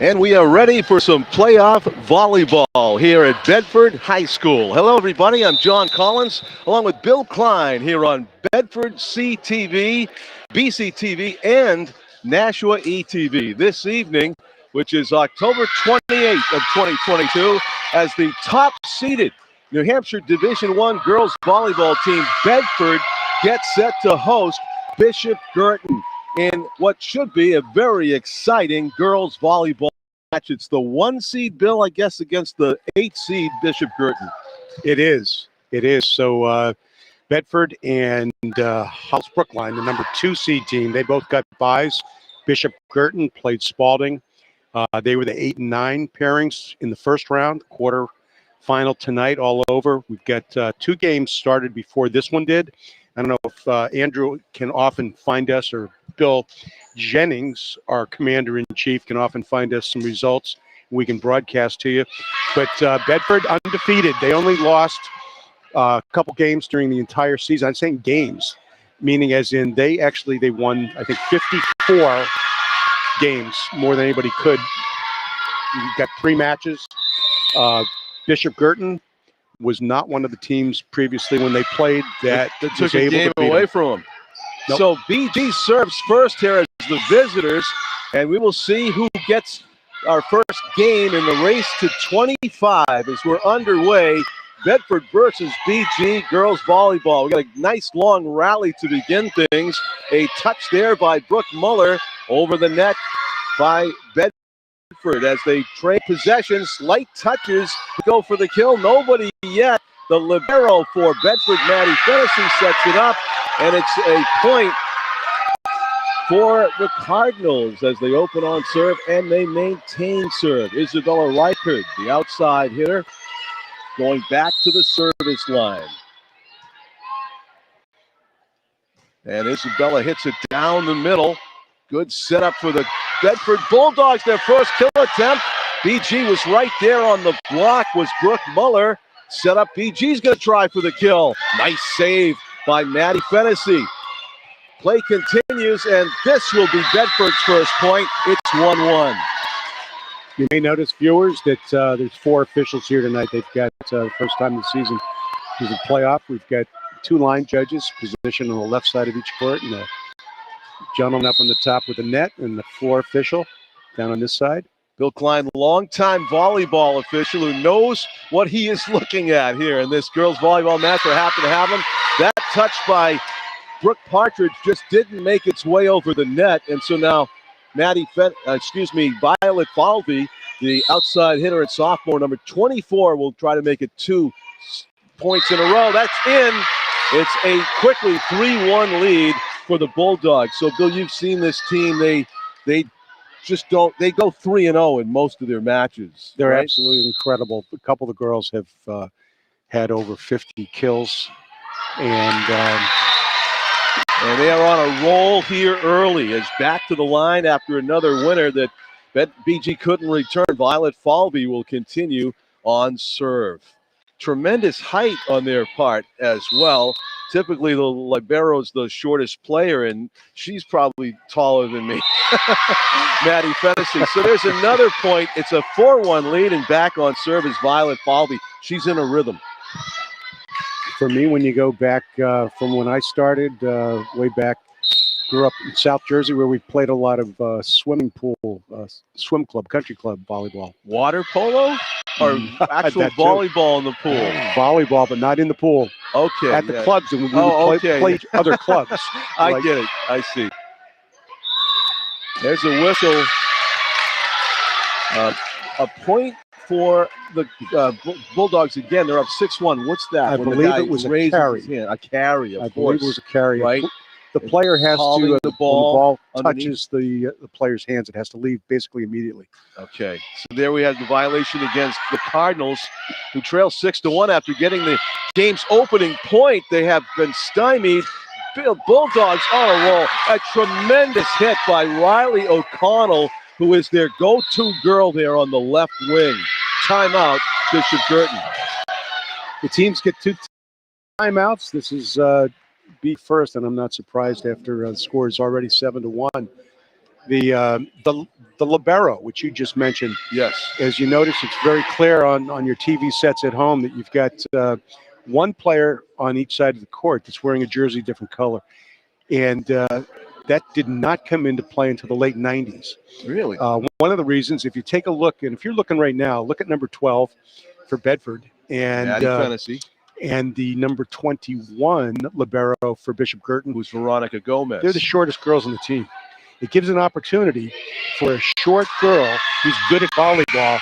And we are ready for some playoff volleyball here at Bedford High School. Hello, everybody. I'm John Collins, along with Bill Klein here on Bedford CTV, BCTV, and Nashua ETV. This evening, which is October 28th of 2022, as the top-seeded New Hampshire Division I girls volleyball team, Bedford, gets set to host Bishop Guertin in what should be a very exciting girls volleyball match. It's the 1 seed, Bill, I guess, against the 8 seed Bishop Guertin. It is. So Bedford and Hollis Brookline, the number 2 seed team, they both got byes. Bishop Guertin played Spalding. They were the 8 and 9 pairings in the first round. Quarterfinal tonight, all over. We've got 2 games started before this one did. I don't know if Andrew can often find us, or Bill Jennings, our commander-in-chief, can often find us some results we can broadcast to you. But Bedford undefeated. They only lost a couple games during the entire season. I'm saying games, meaning as in they won, I think, 54 games, more than anybody could. We got 3 matches. Bishop Guertin was not one of the teams previously when they played that took a game away from them. Nope. So BG serves first here as the visitors, and we will see who gets our first game in the race to 25 as we're underway. Bedford versus BG girls volleyball. We got a nice long rally to begin things. A touch there by Brooke Muller over the net by Bedford as they trade possession. Slight touches to go for the kill. Nobody yet. The libero for Bedford, Maddie Fennessy, sets it up, and it's a point for the Cardinals as they open on serve and they maintain serve. Isabella Reichert, the outside hitter, going back to the service line. And Isabella hits it down the middle. Good setup for the Bedford Bulldogs, their first kill attempt. BG was right there on the block, was Brooke Muller. Set up, BG's going to try for the kill. Nice save by Maddie Fennessy. Play continues, and this will be Bedford's first point. It's 1-1. You may notice, viewers, that there's 4 officials here tonight. They've got first time this season. There's a playoff. We've got 2 line judges positioned on the left side of each court, and a gentleman up on the top with the net, and the floor official down on this side. Bill Klein, longtime volleyball official who knows what he is looking at here in this girls volleyball match. We're happy to have him. That touch by Brooke Partridge just didn't make its way over the net, and so now Violet Falvey, the outside hitter and sophomore, number 24, will try to make it 2 points in a row. That's in. It's a quickly 3-1 lead for the Bulldogs. So, Bill, you've seen this team. They go 3-0 in most of their matches. They're right? absolutely incredible. A couple of the girls have had over 50 kills, and they are on a roll here early as back to the line after another winner that BG couldn't return. Violet Falvey will continue on serve. Tremendous height on their part as well. Typically, the libero's the shortest player, and she's probably taller than me, Maddie Fennessy. So there's another point. It's a 4-1 lead, and back on serve is Violet Falvey. She's in a rhythm. For me, when you go back from when I started, way back, grew up in South Jersey where we played a lot of swim club, country club volleyball. Water polo? Or actual volleyball in the pool? Volleyball, but not in the pool. Okay. At the clubs, and we would play other clubs. I get it. I see. There's a whistle. A point for the Bulldogs again. They're up 6-1. What's that? I believe it was a carry. A carry, I believe it was a carry. Right? The player has to, the when the ball ball touches the player's hands, it has to leave basically immediately. Okay. So there we have the violation against the Cardinals, who trail 6-1 after getting the game's opening point. They have been stymied. Bulldogs on a roll. A tremendous hit by Riley O'Connell, who is their go-to girl there on the left wing. Timeout, Bishop Guertin. The teams get 2 timeouts. This is be first, and I'm not surprised after the score is already 7-1. the libero, which you just mentioned. Yes. As you notice, it's very clear on your TV sets at home that you've got one player on each side of the court that's wearing a jersey different color. And that did not come into play until the late 90s. Really? One of the reasons, if you take a look, and if you're looking right now, look at number 12 for Bedford. And the number 21 libero for Bishop Guertin. Who's Veronica Gomez. They're the shortest girls on the team. It gives an opportunity for a short girl who's good at volleyball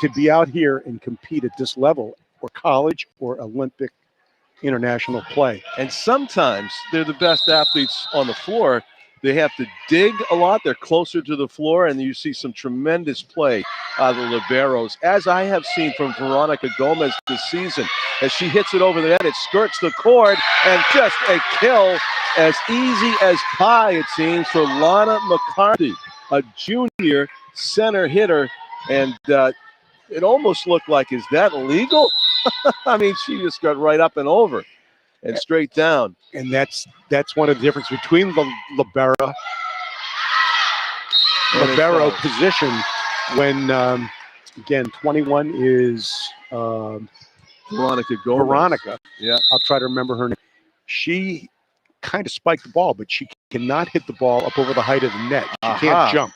to be out here and compete at this level, or college or Olympic international play. And sometimes they're the best athletes on the floor. They have to dig a lot. They're closer to the floor, and you see some tremendous play out of the liberos, as I have seen from Veronica Gomez this season. As she hits it over the net, it skirts the court, and just a kill as easy as pie, it seems, for Lana McCarthy, a junior center hitter. And it almost looked like, is that legal? I mean, she just got right up and over and straight down. And that's one of the differences between the libero position when, again, 21 is Veronica Gomez. Veronica. Yeah. I'll try to remember her name. She kind of spiked the ball, but she cannot hit the ball up over the height of the net. She can't jump.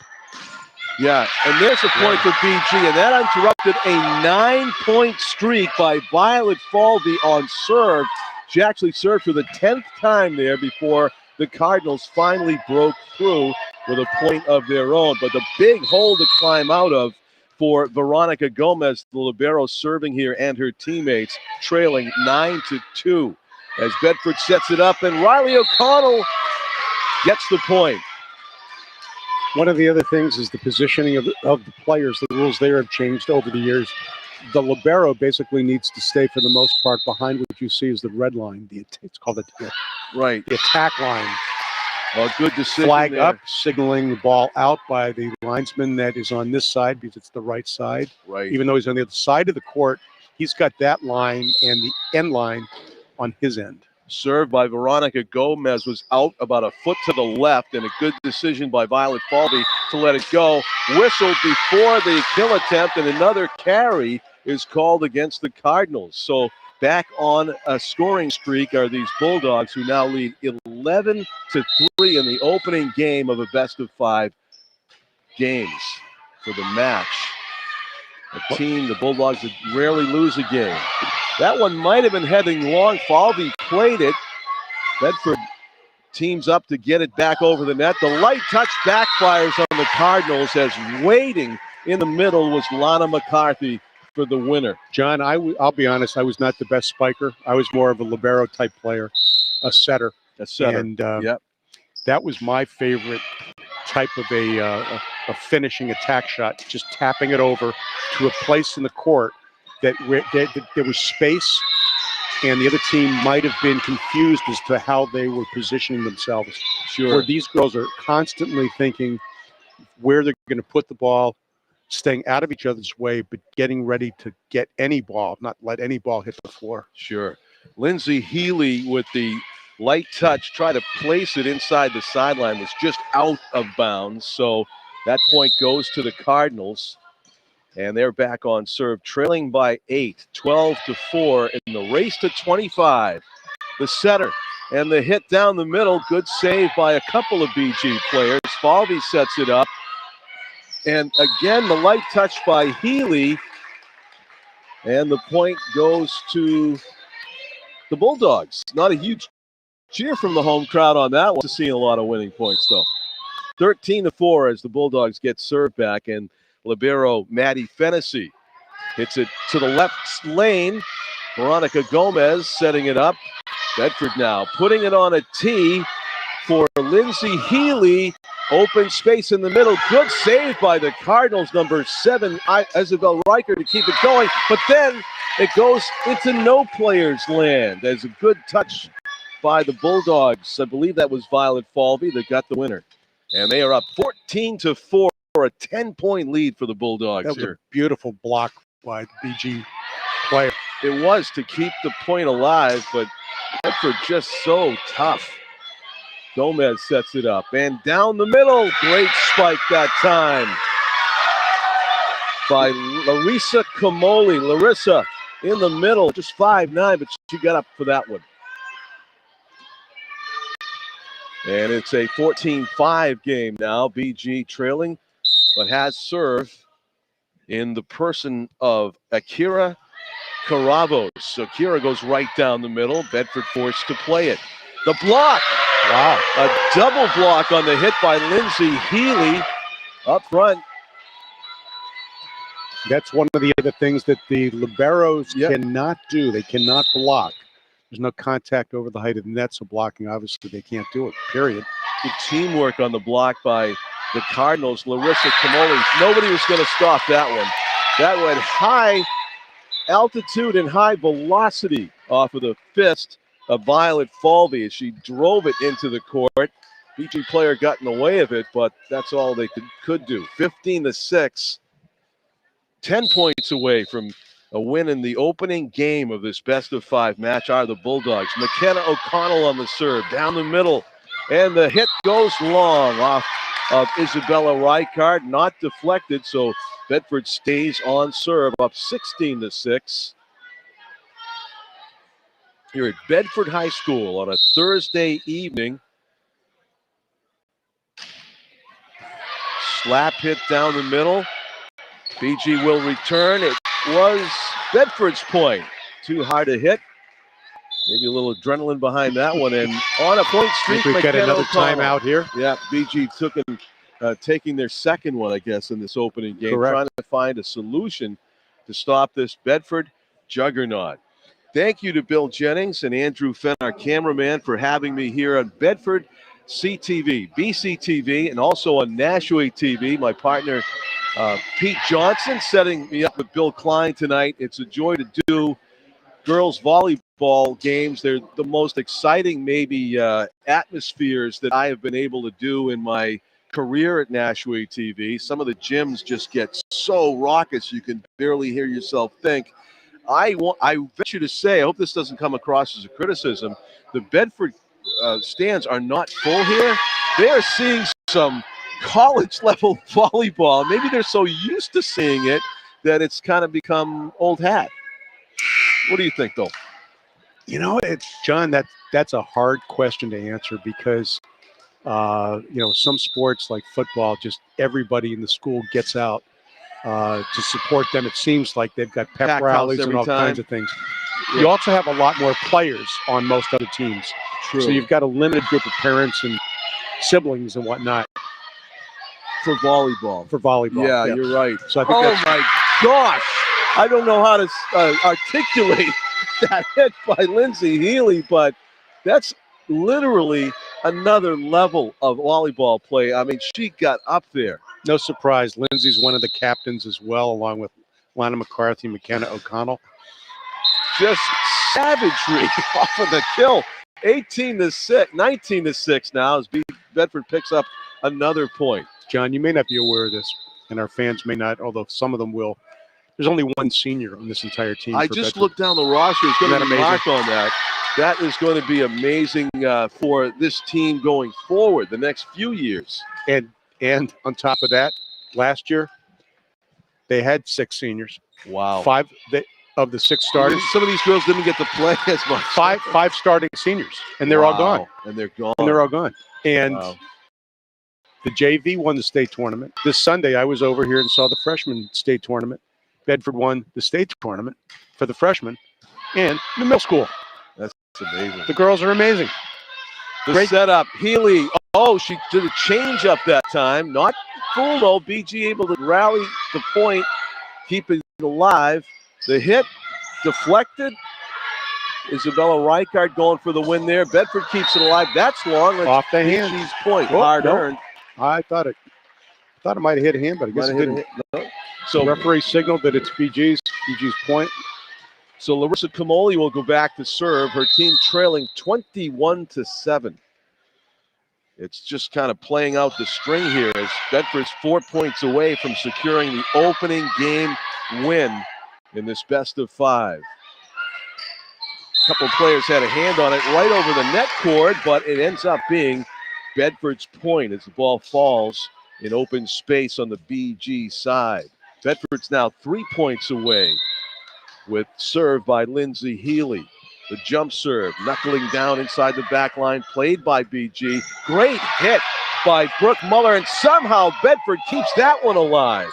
Yeah, and there's a point for BG, and that interrupted a 9-point streak by Violet Falvey on serve. She actually served for the 10th time there before the Cardinals finally broke through with a point of their own. But the big hole to climb out of for Veronica Gomez, the libero serving here, and her teammates, trailing 9-2 as Bedford sets it up, and Riley O'Connell gets the point. One of the other things is the positioning of the players. The rules there have changed over the years. The libero basically needs to stay, for the most part, behind what you see as the red line. It's called the attack line. Well, good decision. Flag there. up, signaling the ball out by the linesman that is on this side because it's the right side. Right. Even though he's on the other side of the court, he's got that line and the end line on his end. Served by Veronica Gomez was out about a foot to the left, and a good decision by Violet Falvey to let it go. Whistled before the kill attempt, and another carry is called against the Cardinals. So back on a scoring streak are these Bulldogs, who now lead 11-3 in the opening game of a best-of-5 games for the match. A team, the Bulldogs, that rarely lose a game. That one might have been heading long. Falvey played it. Bedford teams up to get it back over the net. The light touch backfires on the Cardinals, as waiting in the middle was Lana McCarthy for the winner. John, I'll be honest, I was not the best spiker. I was more of a libero type player, a setter. And that was my favorite type of a finishing attack shot, just tapping it over to a place in the court that there was space, and the other team might have been confused as to how they were positioning themselves. Sure. Where these girls are constantly thinking where they're going to put the ball, staying out of each other's way, but getting ready to get any ball, not let any ball hit the floor. Sure. Lindsay Healy with the light touch, try to place it inside the sideline, was just out of bounds. So that point goes to the Cardinals. And they're back on serve, trailing by 8, 12-4 in the race to 25. The setter and the hit down the middle. Good save by a couple of BG players. Falvey sets it up. And again, the light touch by Healy. And the point goes to the Bulldogs. Not a huge cheer from the home crowd on that one. To seeing a lot of winning points, though. 13-4 as the Bulldogs get served back. And libero Maddie Fennessy hits it to the left lane. Veronica Gomez setting it up. Bedford now putting it on a tee for Lindsay Healy. Open space in the middle. Good save by the Cardinals, number 7, Isabel Riker, to keep it going. But then it goes into no player's land. There's a good touch by the Bulldogs. I believe that was Violet Falvey that got the winner. And they are up 14-4. A 10-point lead for the Bulldogs. That was here. A beautiful block by the BG player. It was to keep the point alive, but Bedford just so tough. Gomez sets it up. And down the middle. Great spike that time by Larissa Camoli. Larissa in the middle, just 5'9", but she got up for that one. And it's a 14-5 game now. BG trailing, but has serve in the person of Akira Caravos. So Akira goes right down the middle. Bedford forced to play it. The block. Wow. A double block on the hit by Lindsay Healy up front. That's one of the other things that the liberos cannot do. They cannot block. There's no contact over the height of the net, so blocking, obviously, they can't do it, period. Good teamwork on the block by the Cardinals. Larissa Camoli. Nobody was going to stop that one. That went high altitude and high velocity off of the fist of Violet Falvey as she drove it into the court. BG player got in the way of it, but that's all they could do. 15-6. 10 points away from a win in the opening game of this best-of-5 match are the Bulldogs. McKenna O'Connell on the serve, down the middle, and the hit goes long off of Isabella Reichard, not deflected, so Bedford stays on serve, up 16-6. Here at Bedford High School on a Thursday evening. Slap hit down the middle. BG will return. It was Bedford's point. Too hard to hit. Maybe a little adrenaline behind that one. And on a point streak, we get another timeout here. Yeah, BG taking their second one, I guess, in this opening game. Correct. Trying to find a solution to stop this Bedford juggernaut. Thank you to Bill Jennings and Andrew Fenn, our cameraman, for having me here on Bedford CTV, BCTV, and also on Nashua TV. My partner, Pete Johnson, setting me up with Bill Klein tonight. It's a joy to do girls volleyball games. They're the most exciting, maybe, atmospheres that I have been able to do in my career at Nashua TV. Some of the gyms just get so raucous you can barely hear yourself think. I venture to say, I hope this doesn't come across as a criticism, the Bedford stands are not full here. They are seeing some college-level volleyball. Maybe they're so used to seeing it that it's kind of become old hat. What do you think, though? You know, John, that's a hard question to answer because, some sports like football, just everybody in the school gets out to support them. It seems like they've got pep rallies and all kinds of things. Yeah. You also have a lot more players on most other teams. True. So you've got a limited group of parents and siblings and whatnot. For volleyball. Yeah, you're right. So I think my gosh. I don't know how to articulate that hit by Lindsay Healy, but that's literally another level of volleyball play. I mean, she got up there. No surprise. Lindsay's one of the captains as well, along with Lana McCarthy, McKenna O'Connell. Just savagery off of the kill. 18-6, 19-6 now as Bedford picks up another point. John, you may not be aware of this, and our fans may not, although some of them will. There's only one senior on this entire team. I just looked down the roster. It's going to be marked on that. That is going to be amazing for this team going forward the next few years. And on top of that, last year, they had 6 seniors. Wow. 5 of the 6 starters. Some of these girls didn't get to play as much. 5 starting seniors, and they're all gone. And they're gone. And the JV won the state tournament. This Sunday, I was over here and saw the freshman state tournament. Bedford won the state tournament for the freshmen and the middle school. That's amazing. The girls are amazing. Great setup. Healy. Oh, she did a change up that time. Not full, though. BG able to rally the point, keep it alive. The hit deflected. Isabella Reichard going for the win there. Bedford keeps it alive. That's long. That's off the hand. BG's point. Hard earned. I thought it might have hit a hand, but I guess it didn't. No. So referee signaled that it's BG's point. So Larissa Camoli will go back to serve. Her team trailing 21-7. It's just kind of playing out the string here as Bedford's 4 points away from securing the opening game win in this best-of-5. A couple of players had a hand on it right over the net cord, but it ends up being Bedford's point as the ball falls in open space on the BG side. Bedford's now 3 points away with serve by Lindsay Healy. The jump serve, knuckling down inside the back line, played by BG. Great hit by Brooke Muller, and somehow Bedford keeps that one alive.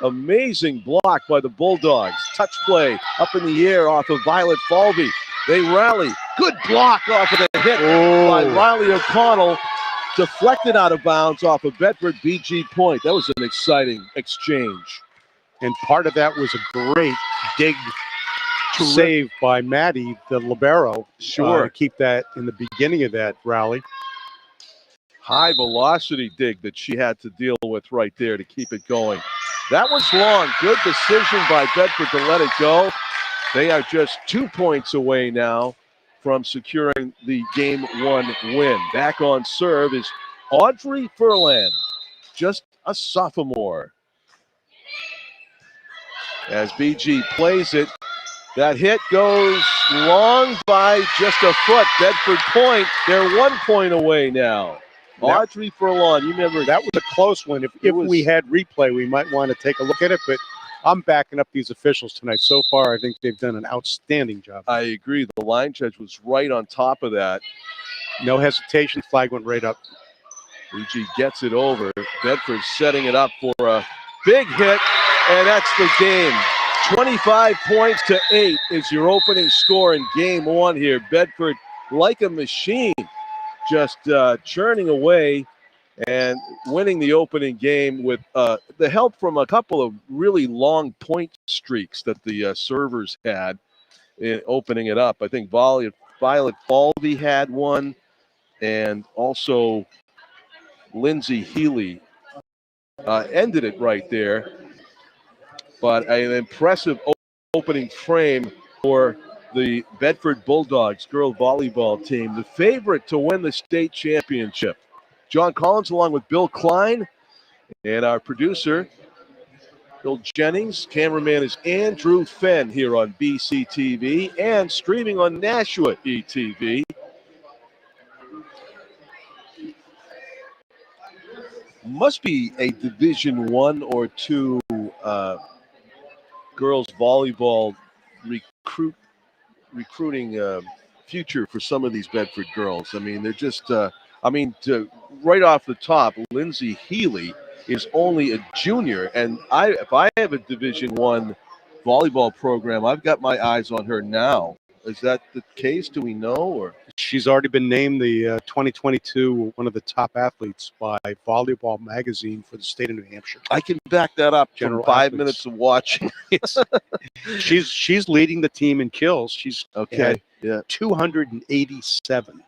Amazing block by the Bulldogs. Touch play up in the air off of Violet Falvey. They rally. Good block off of the hit by Riley O'Connell. Deflected out of bounds off of Bedford BG point. That was an exciting exchange. And part of that was a great dig save by Maddie, the libero. To keep that in the beginning of that rally. High velocity dig that she had to deal with right there to keep it going. That was long. Good decision by Bedford to let it go. They are just 2 points away now from securing the Game 1 win. Back on serve is Audrey Furlan, just a sophomore. As BG plays it, that hit goes long by just a foot. Bedford point, they're 1 point away now. Audrey Furlan, you remember that was a close one. If we had replay, we might want to take a look at it, but I'm backing up these officials tonight. So far, I think they've done an outstanding job. I agree. The line judge was right on top of that. No hesitation. Flag went right up. BG gets it over. Bedford setting it up for a big hit, and that's the game. 25 points to 8 is your opening score in Game 1 here. Bedford, like a machine, just churning away and winning the opening game with the help from a couple of really long point streaks that the servers had in opening it up. I think Violet Falvey had one, and also Lindsay Healy ended it right there. But an impressive opening frame for the Bedford Bulldogs girls volleyball team, the favorite to win the state championship. John Collins along with Bill Klein and our producer, Bill Jennings. Cameraman is Andrew Fenn here on BCTV and streaming on Nashua ETV. Must be a Division 1 or 2 girls volleyball recruiting future for some of these Bedford girls. I mean, they're just, right off the top, Lindsay Healy is only a junior, and if I have a Division 1 volleyball program, I've got my eyes on her now. Is that the case? Do we know? Or she's already been named the 2022 one of the top athletes by Volleyball magazine for the state of New Hampshire. I can back that up from 5 minutes of watching. she's leading the team in kills. She's had 287.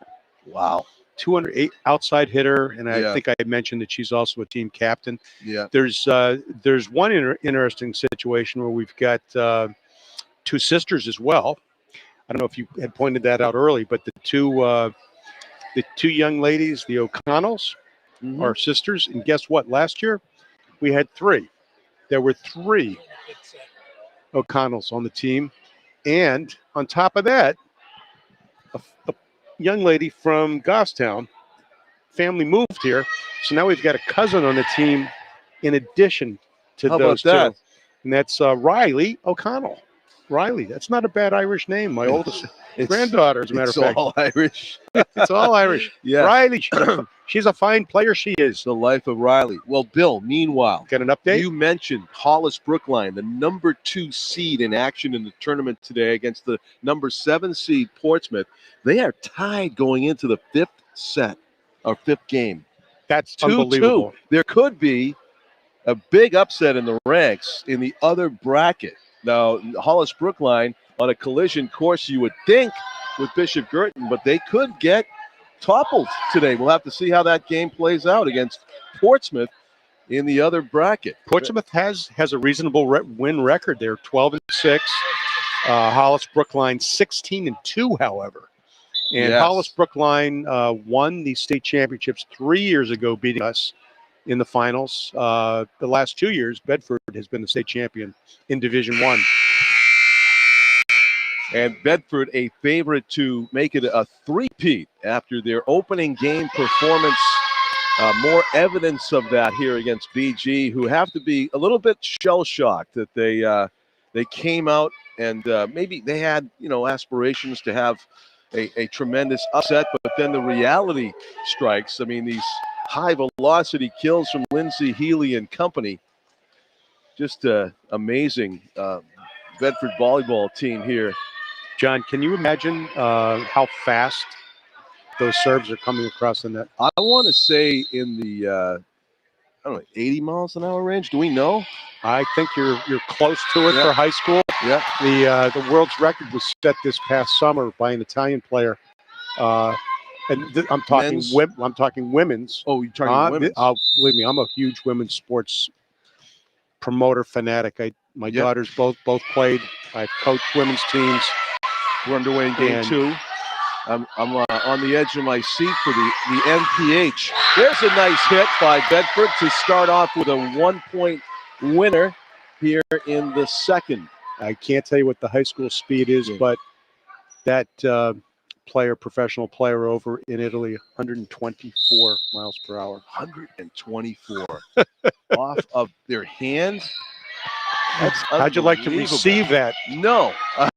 Wow. 208 outside hitter, and I think I mentioned that she's also a team captain. Yeah. There's one interesting situation where we've got two sisters as well. I don't know if you had pointed that out early, but the two young ladies, the O'Connells, are sisters. And guess what? Last year, we had 3. There were 3 O'Connells on the team. And on top of that, a young lady from Goffstown, family moved here. So now we've got a cousin on the team in addition to those two. And that's Riley O'Connell. Riley, that's not a bad Irish name. My oldest granddaughter, as a matter of fact. It's all Irish. It's all Irish. Yeah. Riley, she's a fine player. She is. The life of Riley. Well, Bill, meanwhile, got an update? You mentioned Hollis Brookline, the number 2 seed in action in the tournament today against the number 7 seed Portsmouth. They are tied going into the 5th set, or 5th game. That's 2-2. Unbelievable. There could be a big upset in the ranks in the other bracket. Now, Hollis Brookline on a collision course, you would think, with Bishop Guertin, but they could get toppled today. We'll have to see how that game plays out against Portsmouth in the other bracket. Portsmouth has a reasonable win record. They're 12-6. Hollis Brookline 16-2, however. And Hollis Brookline won the state championships 3 years ago, beating us in the finals. The last 2 years, Bedford has been the state champion in Division 1. And Bedford a favorite to make it a three-peat after their opening game performance more evidence of that here against BG, who have to be a little bit shell-shocked that they came out and maybe they had, aspirations to have a tremendous upset, but then the reality strikes. I mean, these high-velocity kills from Lindsey, Healy, and company. Just amazing Bedford volleyball team here. John, can you imagine how fast those serves are coming across the net? I want to say in the 80 miles an hour range. Do we know? I think you're close to it for high school. Yeah. The world's record was set this past summer by an Italian player, I'm talking I'm talking women's. Oh, you're talking women's. Believe me, I'm a huge women's sports promoter fanatic. My daughters both played. I've coached women's teams. We're underway in game 2. I'm on the edge of my seat for the NPH. There's a nice hit by Bedford to start off with a 1-point winner here in the second. I can't tell you what the high school speed is, but that professional player over in Italy, 124 miles per hour. 124 off of their hand. How'd you like to receive that? No, I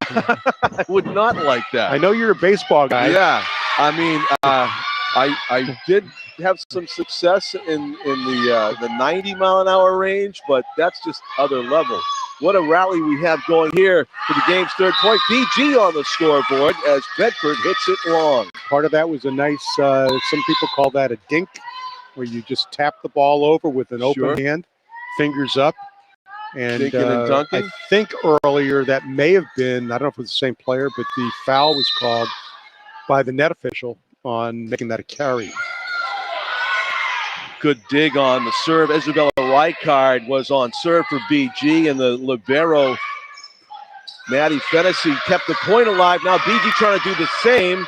would not like that. I know you're a baseball guy. Yeah, I mean, I did have some success in the 90-mile-an-hour range, but that's just other level. What a rally we have going here for the game's third point. BG on the scoreboard as Bedford hits it long. Part of that was a nice, some people call that a dink, where you just tap the ball over with an open hand, fingers up. And dunking? I think earlier that may have been, I don't know if it was the same player, but the foul was called by the net official on making that a carry. Good dig on the serve. Isabella Ricard was on serve for BG, and the libero, Maddie Fennessy, kept the point alive. Now BG trying to do the same.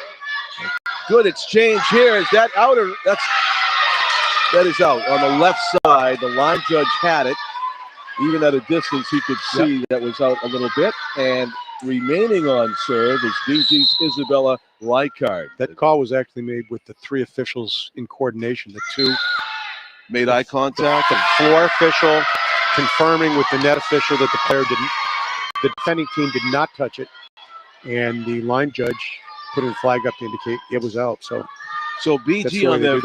Good exchange here. Is that out or that is out on the left side? The line judge had it. Even at a distance, he could see that was out a little bit. And remaining on serve is BG's Isabella Ricard. That call was actually made with the 3 officials in coordination. The 2 made eye contact. The 4 official confirming with the net official that the player didn't. The defending team did not touch it, and the line judge put a flag up to indicate it was out. So BG on their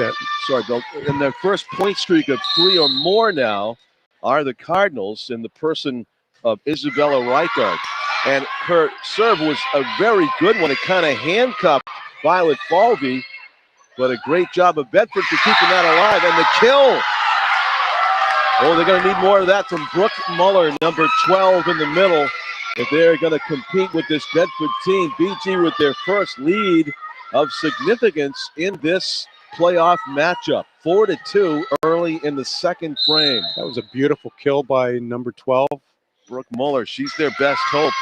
in their first point streak of 3 or more now are the Cardinals in the person of Isabella Ricard. And her serve was a very good one. It kind of handcuffed Violet Falvey, but a great job of Bedford for keeping that alive. And the kill. Oh, they're going to need more of that from Brooke Muller, number 12 in the middle, if they're going to compete with this Bedford team. BG with their first lead of significance in this playoff matchup. 4-2 early in the second frame. That was a beautiful kill by number 12. Brooke Muller, she's their best hope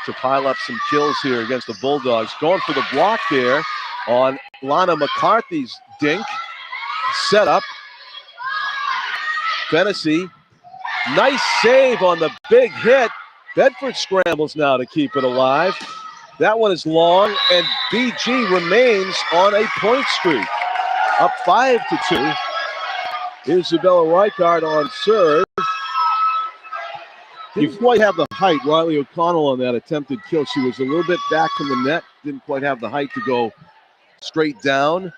to pile up some kills here against the Bulldogs. Going for the block there on Lana McCarthy's dink. Set up. Fennessy, nice save on the big hit. Bedford scrambles now to keep it alive. That one is long, and BG remains on a point streak. Up 5-2. Isabella Ricard on serve. Didn't quite have the height. Riley O'Connell on that attempted kill. She was a little bit back from the net. Didn't quite have the height to go straight down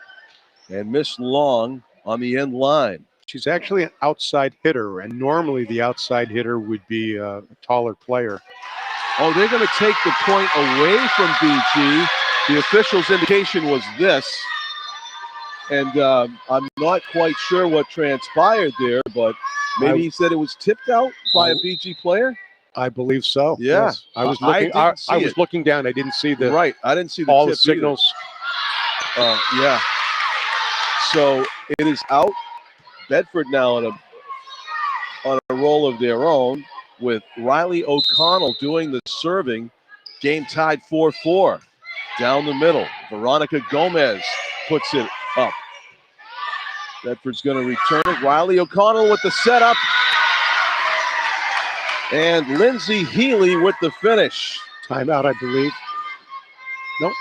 and missed long on the end line. She's actually an outside hitter, and normally the outside hitter would be a taller player. Oh, they're going to take the point away from BG. The official's indication was this. And I'm not quite sure what transpired there, but maybe he said it was tipped out by a BG player? I believe so. Yeah. Yes. I was looking. I was looking down. I didn't see the I didn't see all the the signals. Yeah. So it is out. Bedford now on a roll of their own with Riley O'Connell doing the serving. Game tied 4-4. Down the middle, Veronica Gomez puts it up. Bedford's going to return it. Riley O'Connell with the setup. And Lindsey Healy with the finish. Timeout, I believe. Nope.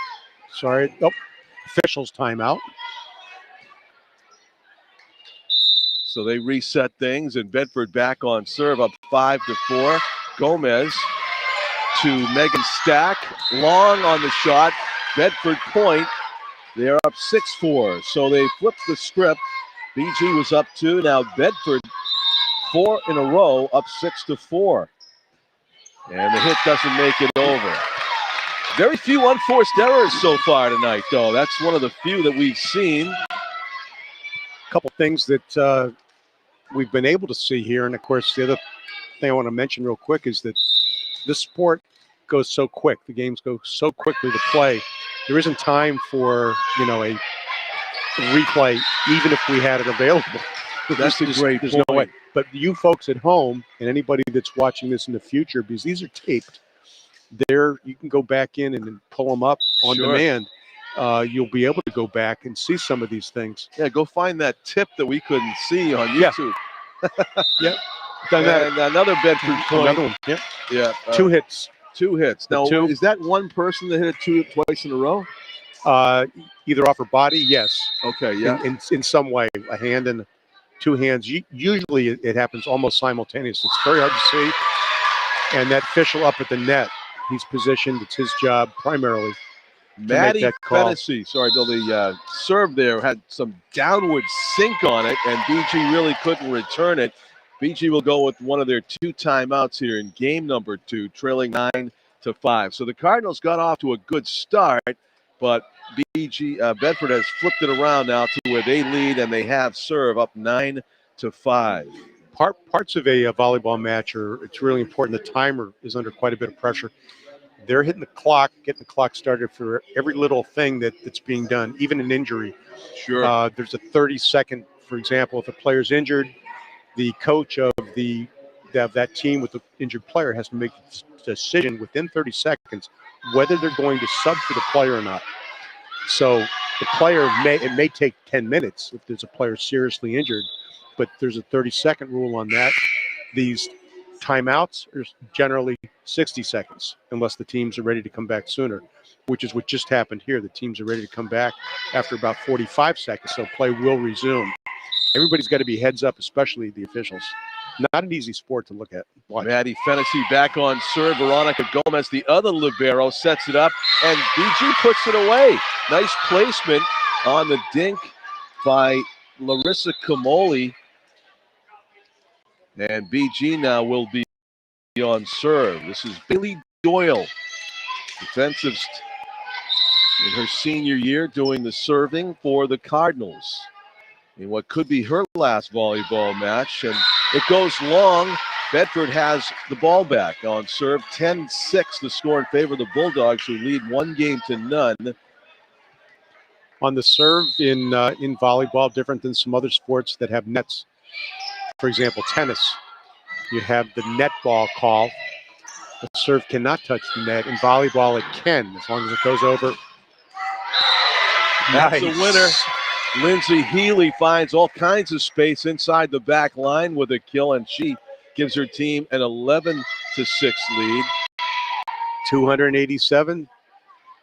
Sorry. Nope. Officials timeout. So they reset things, and Bedford back on serve, up 5-4. Gomez to Megan Stack. Long on the shot. Bedford point. They're up 6-4. So they flipped the script. BG was up 2. Now Bedford 4 in a row, up 6-4. And the hit doesn't make it over. Very few unforced errors so far tonight, though. That's one of the few that we've seen. A couple things that we've been able to see here. And, of course, the other thing I want to mention real quick is that this sport goes so quick. The games go so quickly to play. There isn't time for, a replay, even if we had it available. That's a great There's point. no way. But you folks at home and anybody that's watching this in the future, because these are taped, you can go back in and pull them up on demand. You'll be able to go back and see some of these things. Yeah, go find that tip that we couldn't see on YouTube. Yep. Done that. And another Bedford point. Another one. Yep. Yeah. 2 hits. 2 hits. Now, two. Is that one person that hit it twice in a row? Either off her body, yes. Okay, yeah. In some way, a hand and 2 hands. Usually it happens almost simultaneously. It's very hard to see. And that official up at the net, he's positioned. It's his job primarily. Maddie Fennessy, sorry, Bill, the serve there had some downward sink on it, and BG really couldn't return it. BG will go with one of their 2 timeouts here in game number 2, trailing 9-5. So the Cardinals got off to a good start, but Bedford has flipped it around now to where they lead, and they have serve up 9-5. Parts of a volleyball match it's really important. The timer is under quite a bit of pressure. They're hitting the clock, getting the clock started for every little thing that's being done, even an injury. Sure. There's a 30-second, for example, if a player's injured, the coach of that team with the injured player has to make a decision within 30 seconds whether they're going to sub for the player or not. So the player it may take 10 minutes if there's a player seriously injured, but there's a 30-second rule on that. These timeouts are generally 60 seconds unless the teams are ready to come back sooner, which is what just happened here. The teams are ready to come back after about 45 seconds, so play will resume. Everybody's got to be heads up, especially the officials. Not an easy sport to look at. Watch. Maddie Fennessy back on serve. Veronica Gomez, the other libero, sets it up, and BG puts it away. Nice placement on the dink by Larissa Camoli. And BG now will be on serve. This is Bailey Doyle, defensive in her senior year, doing the serving for the Cardinals in what could be her last volleyball match. And it goes long. Bedford has the ball back on serve. 10-6 the score in favor of the Bulldogs, who lead 1-0. On the serve in volleyball, different than some other sports that have nets. For example, tennis, you have the net ball call. The serve cannot touch the net. In volleyball, it can, as long as it goes over. That's a winner. Lindsay Healy finds all kinds of space inside the back line with a kill, and she gives her team an 11-6 lead. 287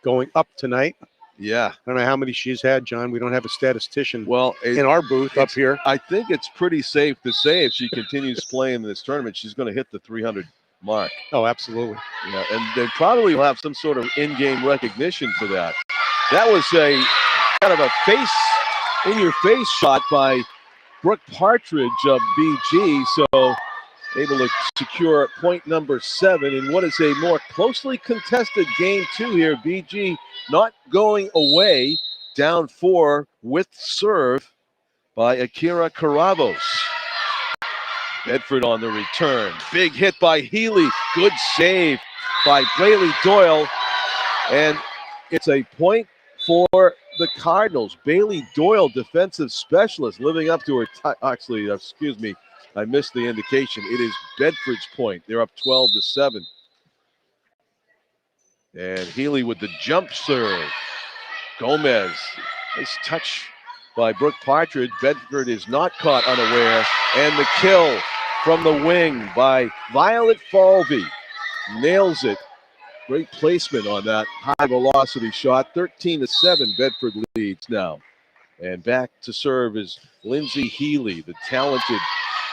going up tonight. Yeah. I don't know how many she's had, John. We don't have a statistician in our booth up here. I think it's pretty safe to say if she continues playing this tournament, she's going to hit the 300 mark. Oh, absolutely. Yeah, and they probably will have some sort of in-game recognition for that. That was a kind of a in-your-face shot by Brooke Partridge of BG, so able to secure point number 7 in what is a more closely contested game 2 here. BG not going away, down 4 with serve by Akira Caravos. Bedford on the return. Big hit by Healy. Good save by Bailey Doyle. And it's a point for the Cardinals. Bailey Doyle, defensive specialist, living up to her excuse me, I missed the indication. It is Bedford's point. They're up 12-7. And Healy with the jump serve. Gomez. Nice touch by Brooke Partridge. Bedford is not caught unaware. And the kill from the wing by Violet Falvey. Nails it. Great placement on that high velocity shot. 13-7. Bedford leads now. And back to serve is Lindsay Healy, the talented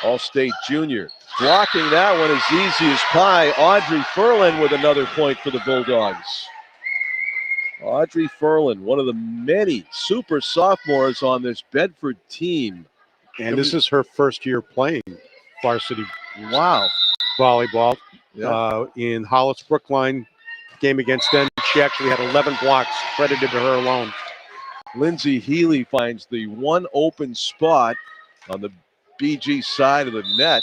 All-State junior. Blocking that one as easy as pie. Audrey Furlan with another point for the Bulldogs. Audrey Furlan, one of the many super sophomores on this Bedford team. And this is her first year playing varsity volleyball. Yeah. In Hollis Brookline game against them, she actually had 11 blocks credited to her alone. Lindsay Healy finds the one open spot on the BG side of the net,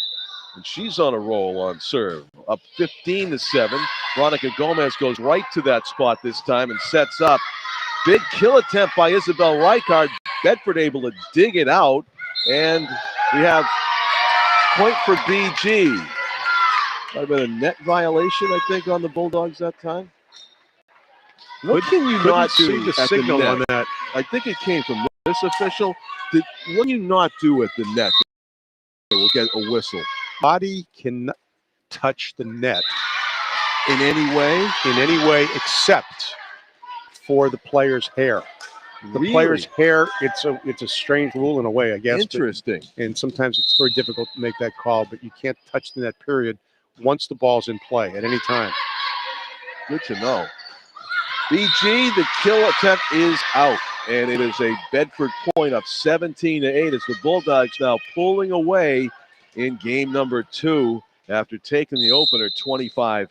and she's on a roll on serve. Up 15-7. Veronica Gomez goes right to that spot this time and sets up. Big kill attempt by Isabel Reichard. Bedford able to dig it out, and we have point for BG. Might have been a net violation, I think, on the Bulldogs that time. What can you not do the at signal the net? on that? I think it came from this official. What can you not do at the net? We'll get a whistle. Body cannot touch the net in any way except for the player's hair. The player's hair, it's a strange rule in a way, I guess. Interesting. And sometimes it's very difficult to make that call, but you can't touch the net, period, once the ball's in play at any time. Good to know. BG, the kill attempt is out, and it is a Bedford point up 17-8 as the Bulldogs now pulling away in game number 2 after taking the opener 25-8.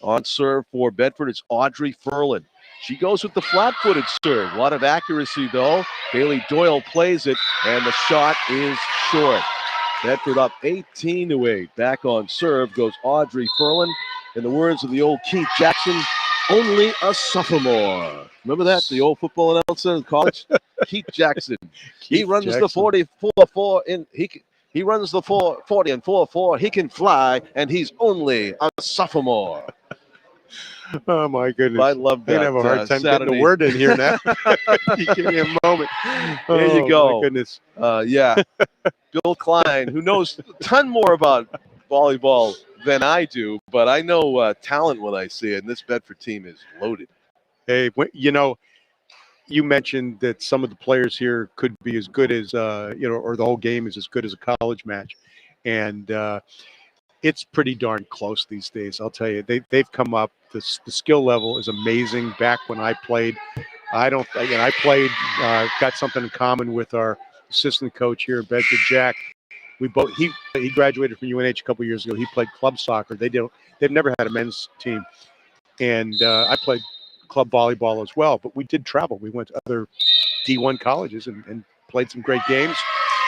On serve for Bedford, it's Audrey Furlan. She goes with the flat-footed serve. A lot of accuracy, though. Bailey Doyle plays it, and the shot is short. Bedford up 18-8. Back on serve goes Audrey Furlan. In the words of the old Keith Jackson, only a sophomore. Remember that? The old football announcer in college? Keith Jackson. He runs the 44-4 in. He runs the 40 and 4-4. He can fly, and he's only a sophomore. Oh, my goodness. I love that. I have a hard time getting the word in here now. You give me a moment. There you go. My goodness. Yeah. Bill Klein, who knows a ton more about volleyball than I do, but I know talent when I see it, and this Bedford team is loaded. Hey, you mentioned that some of the players here could be as good as, or the whole game is as good as a college match. And it's pretty darn close these days, I'll tell you. They've come up. The skill level is amazing. Back when I played, I played, got something in common with our assistant coach here at Bedford, Jack. He graduated from UNH a couple years ago. He played club soccer. They've never had a men's team. And I played club volleyball as well, but we did travel. We went to other D1 colleges and played some great games.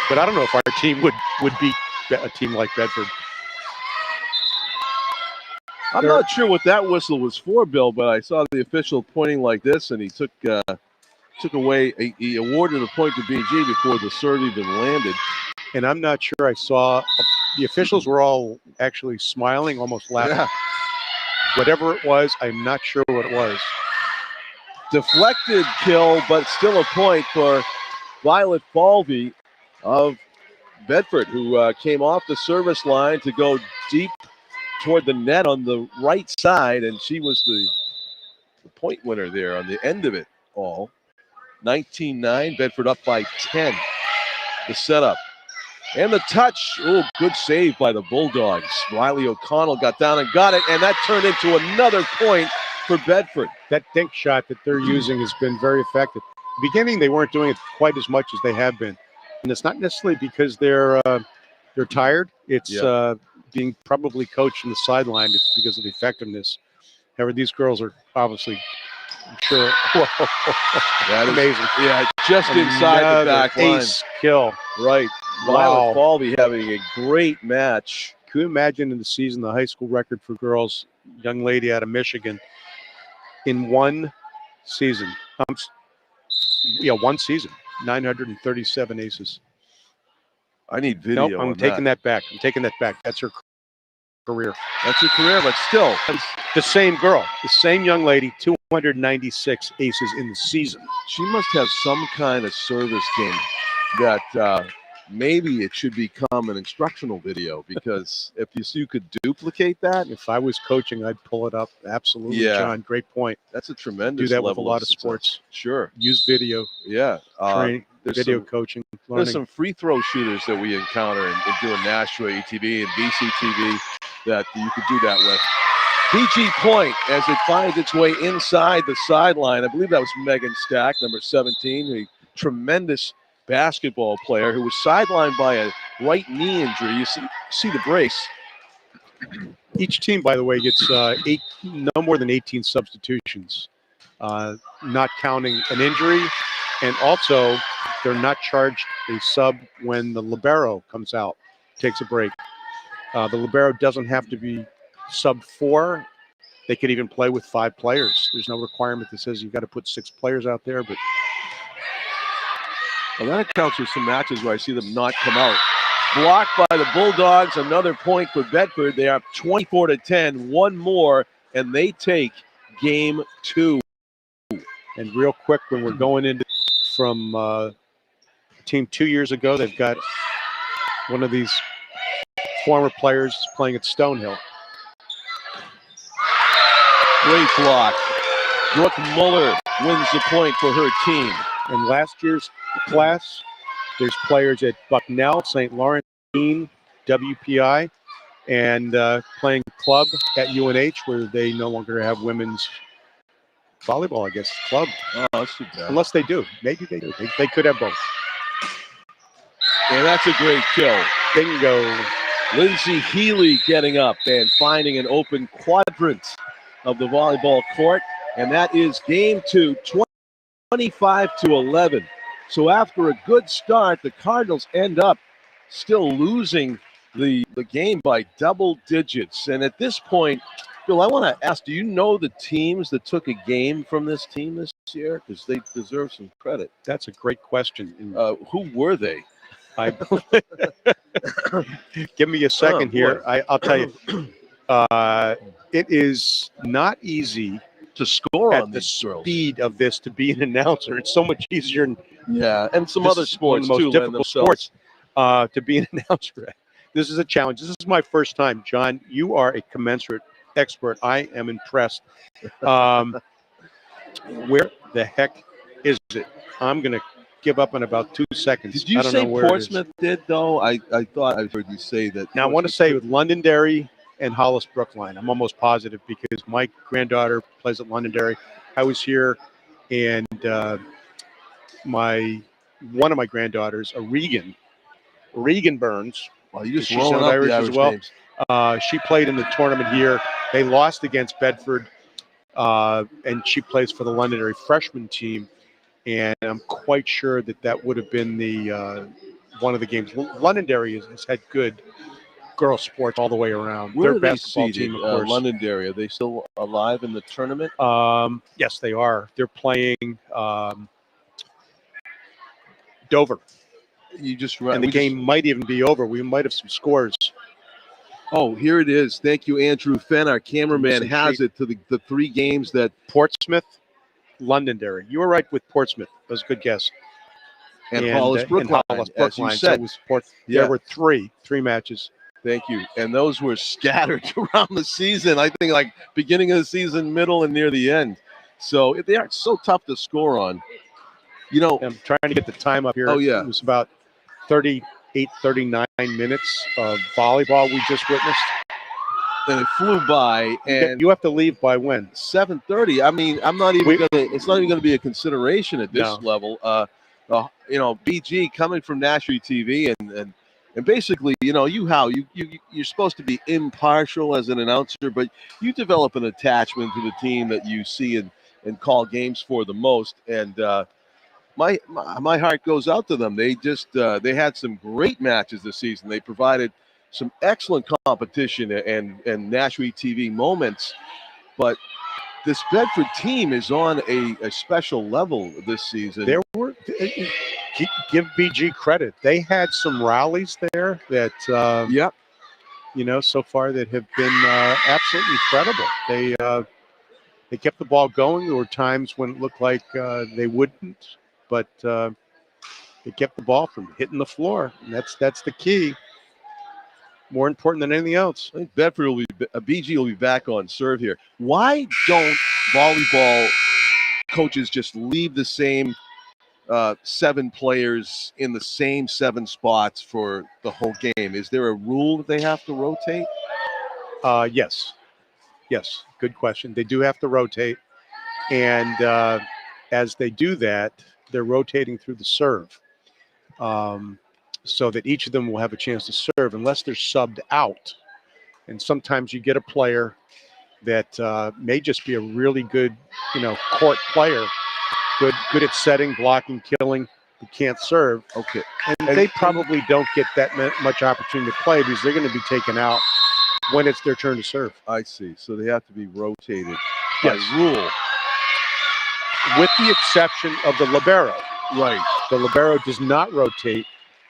But I don't know if our team would beat a team like Bedford. I'm not sure what that whistle was for, Bill, but I saw the official pointing like this, and he took away. He awarded a point to BG before the serve even landed. And I'm not sure I saw. The officials were all actually smiling, almost laughing. Yeah. Whatever it was, I'm not sure what it was. Deflected kill, but still a point for Violet Falvey of Bedford, who came off the service line to go deep toward the net on the right side, and she was the point winner there on the end of it all. 19-9, Bedford up by 10. The setup. And the touch. Oh, good save by the Bulldogs. Riley O'Connell got down and got it, and that turned into another point for Bedford. That dink shot that they're using has been very effective. Beginning, they weren't doing it quite as much as they have been. And it's not necessarily because they're tired. It's being probably coached from the sideline. It's because of the effectiveness. However, these girls are obviously, I'm sure. That is amazing. Yeah, just inside the back line. Ace kill. Right. Wow. Violet Falvey having a great match. Can you imagine in the season the high school record for girls, young lady out of Michigan, in one season? 937 aces. I need video. Nope, I'm taking that back. That's her career. That's her career, but still. The same girl, the same young lady, 296 aces in the season. She must have some kind of service game that maybe it should become an instructional video, because if you could duplicate that. If I was coaching, I'd pull it up. Absolutely, Yeah. John. Great point. That's a tremendous Do that level with a lot of success. sports. Sure. Use video Yeah. training, video coaching, learning. There's some free throw shooters that we encounter in doing Nashua ETV and BCTV that you could do that with. BG point as it finds its way inside the sideline. I believe that was Megan Stack, number 17, a tremendous basketball player who was sidelined by a right knee injury. You see the brace. Each team, by the way, gets no more than 18 substitutions, not counting an injury. And also, they're not charged a sub when the libero comes out, takes a break. The libero doesn't have to be sub 4. They could even play with 5 players. There's no requirement that says you've got to put 6 players out there. But well, that accounts for some matches where I see them not come out. Blocked by the Bulldogs. Another point for Bedford. They are 24-10. One more, and they take game 2. And real quick, when we're going into from team 2 years ago, they've got one of these former players playing at Stonehill. Great block. Brooke Muller wins the point for her team. In last year's class, there's players at Bucknell, St. Lawrence, WPI, and playing club at UNH, where they no longer have women's volleyball, I guess, club. Oh, that's too bad. Unless they do. Maybe they do. They could have both. And that's a great kill. Bingo. Lindsay Healy getting up and finding an open quadrant of the volleyball court. And that is game 2, 25-11. So after a good start, the Cardinals end up still losing the game by double digits. And at this point, Bill, I want to ask, do you know the teams that took a game from this team this year? Because they deserve some credit. That's a great question. Who were they? Give me a second here. I'll tell you. It is not easy to score at on the these girls. Speed of this to be an announcer. It's so much easier. And some other sports one of the most too. Difficult sports to be an announcer. This is a challenge. This is my first time, John. You are a commensurate expert. I am impressed. Where the heck is it? I'm going to give up in about 2 seconds. Did you say Portsmouth did, though? I thought I heard you say that. Now, I want to say with Londonderry and Hollis Brookline. I'm almost positive because my granddaughter plays at Londonderry. I was here, and one of my granddaughters, Regan Burns. Well, you just she's rolling up Irish the Irish as well. Names. She played in the tournament here. They lost against Bedford, and she plays for the Londonderry freshman team. And I'm quite sure that would have been the one of the games. Londonderry has had good girls sports all the way around. Where Their are basketball they seated, team, of course. Londonderry, are they still alive in the tournament? Yes, they are. They're playing Dover. And the game might even be over. We might have some scores. Oh, here it is. Thank you, Andrew Fenn. Our cameraman has it to the 3 games that Portsmouth, Londonderry. You were right with Portsmouth. That was a good guess. And Hollis Brookline, as you said. So there were three matches. Thank you. And those were scattered around the season. I think like beginning of the season, middle, and near the end. So they are so tough to score on. You know, I'm trying to get the time up here. Oh, yeah. It was about 38, 39 minutes of volleyball we just witnessed. And it flew by. And you have to leave by when? 7:30. I mean, it's not even gonna be a consideration at this level. BG coming from Nashua TV and basically, you're supposed to be impartial as an announcer, but you develop an attachment to the team that you see and call games for the most. And my heart goes out to them. They they had some great matches this season. They provided some excellent competition and Nashua TV moments, but this Bedford team is on a special level this season. Give BG credit. They had some rallies there that, so far that have been absolutely incredible. They kept the ball going. There were times when it looked like they wouldn't, but It kept the ball from hitting the floor, and that's the key. More important than anything else. I think Bedford will be, BG will be back on serve here. Why don't volleyball coaches just leave the same 7 players in the same 7 spots for the whole game? Is there a rule that they have to rotate? Yes. Good question. They do have to rotate, and as they do that, they're rotating through the serve, so that each of them will have a chance to serve unless they're subbed out. And sometimes you get a player that may just be a really good, court player, good at setting, blocking, killing, but can't serve. Okay. And they probably don't get that much opportunity to play because they're going to be taken out when it's their turn to serve. I see. So they have to be rotated Yes. by rule. With the exception of the libero. Right. The libero does not rotate,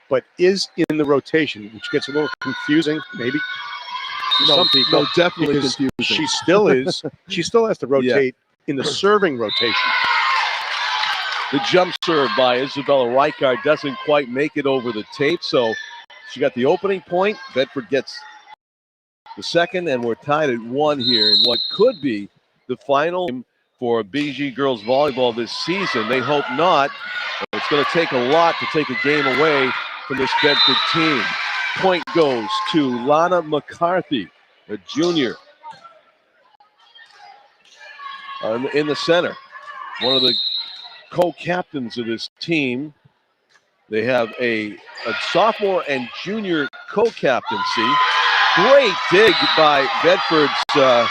but is in the rotation, which gets a little confusing, maybe. Some people. No, definitely because confusing. She still is. She still has to rotate in the serving rotation. The jump serve by Isabella Reichard doesn't quite make it over the tape, so she got the opening point. Bedford gets the second, and we're tied at 1 here in what could be the final game for BG girls volleyball this season. They hope not. It's going to take a lot to take a game away from this Bedford team. Point goes to Lana McCarthy, a junior, in the center. One of the co-captains of this team. They have a sophomore and junior co-captaincy. Great dig by Bedford's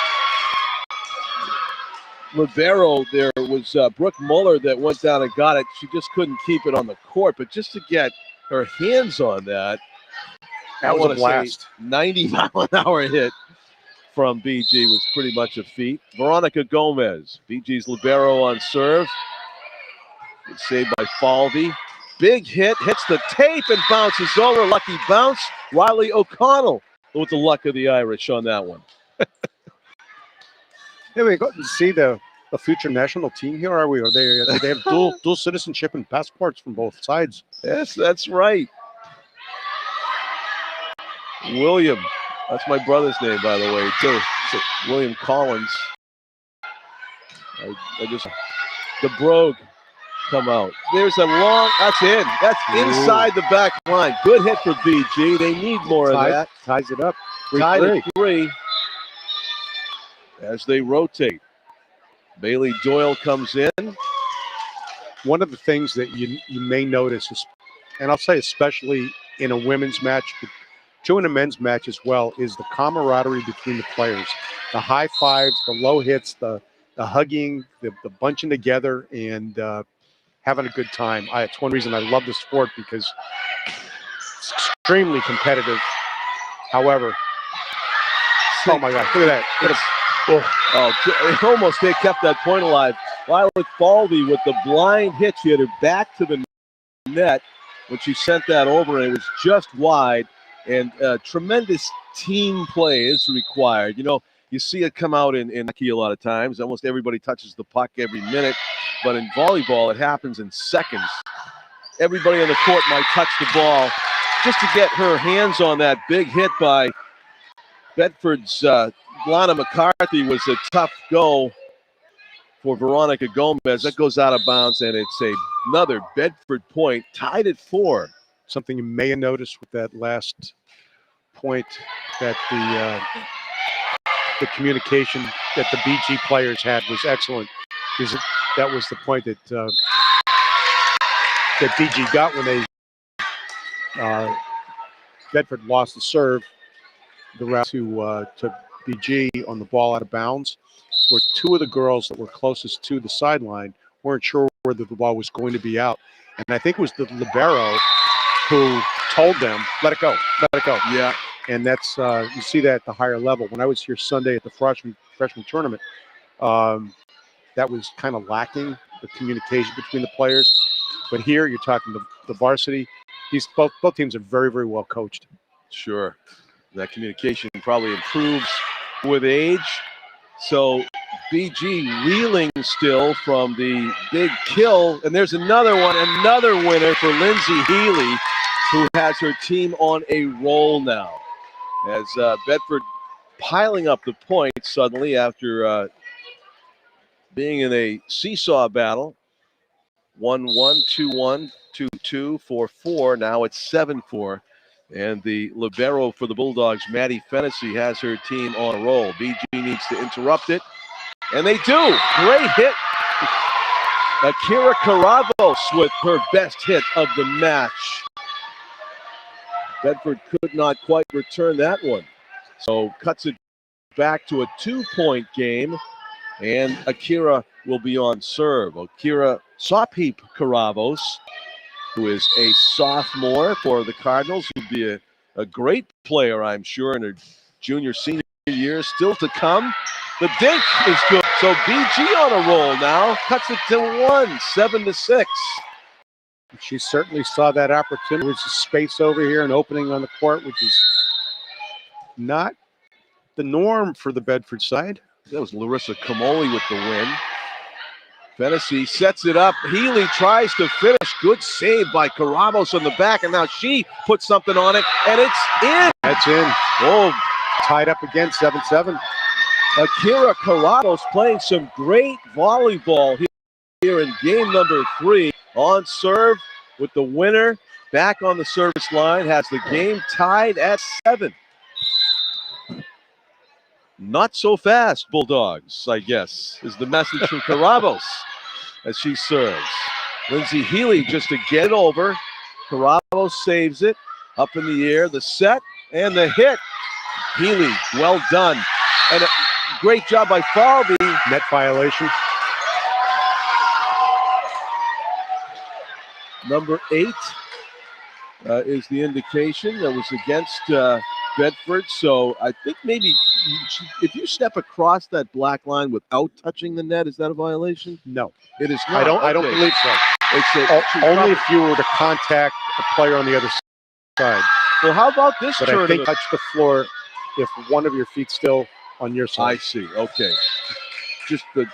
libero. There was Brooke Muller that went down and got it. She just couldn't keep it on the court, but just to get her hands on that, that was a blast. 90-mile-an-hour hit from BG was pretty much a feat. Veronica Gomez, BG's libero on serve. It's saved by Falvey. Big hit, hits the tape and bounces over. Lucky bounce. Riley O'Connell with the luck of the Irish on that one. Yeah, we got to see the future national team here, are we? Or they have dual citizenship and passports from both sides. Yes, that's right. William, that's my brother's name, by the way, too. So William Collins. I just, the Brogue come out. There's a long, that's in. That's inside the back line. Good hit for BG. They need more of that. Ties it up. Tied at 3 as they rotate. Bailey Doyle comes in. One of the things that you may notice is, and I'll say especially in a women's match, but true in a men's match as well, is the camaraderie between the players. The high fives, the low hits, the hugging, the bunching together, and having a good time. It's one reason I love the sport, because it's extremely competitive. However, oh my God, look at that. It almost kept that point alive. Violet Falvey with the blind hit. She had her back to the net when she sent that over, and it was just wide. And tremendous team play is required. You know, you see it come out in hockey a lot of times. Almost everybody touches the puck every minute. But in volleyball, it happens in seconds. Everybody on the court might touch the ball. Just to get her hands on that big hit by Bedford's Lana McCarthy was a tough go for Veronica Gomez. That goes out of bounds, and it's another Bedford point, tied at 4. Something you may have noticed with that last point, that the communication that the BG players had was excellent. Because that was the point that BG got when they Bedford lost the serve. The route to BG on the ball out of bounds, where 2 of the girls that were closest to the sideline weren't sure whether the ball was going to be out. And I think it was the libero who told them, let it go. Yeah. And that's, you see that at the higher level. When I was here Sunday at the freshman tournament, that was kind of lacking, the communication between the players. But here you're talking the varsity. Both teams are very, very well coached. Sure. That communication probably improves with age. So BG reeling still from the big kill. And there's another one, another winner for Lindsay Healy, who has her team on a roll now. As Bedford piling up the points suddenly after being in a seesaw battle. 1-1, 2-1, 2-2, 4-4. Now it's 7-4. And the libero for the Bulldogs, Maddie Fennessy, has her team on a roll. BG needs to interrupt it. And they do. Great hit. Akira Caravos with her best hit of the match. Bedford could not quite return that one. So cuts it back to a 2-point game. And Akira will be on serve. Akira Sophie Caravos, who is a sophomore for the Cardinals, who'll be a great player, I'm sure, in her junior, senior years still to come. The dink is good. So BG on a roll now. Cuts it to 1, 7-6. She certainly saw that opportunity. There's a space over here, an opening on the court, which is not the norm for the Bedford side. That was Larissa Camoli with the win. Fennessy sets it up. Healy tries to finish. Good save by Caravos on the back, and now she puts something on it, and it's in. That's in. Oh, tied up again, 7-7. Akira Caravos playing some great volleyball here in game number 3. On serve with the winner. Back on the service line. Has the game tied at 7. Not so fast, Bulldogs, I guess, is the message from Caravos as she serves. Lindsay Healy just to get it over. Caravos saves it. Up in the air, the set and the hit. Healy, well done. And a great job by Falby. Net violation. Number 8 is the indication that was against Bedford. So I think maybe if you step across that black line without touching the net, is that a violation? No, it is not. I don't believe so. It's only if you were to contact a player on the other side. Well, how about this but tournament? I think touch the floor if one of your feet's still on your side. I see. Okay. Just the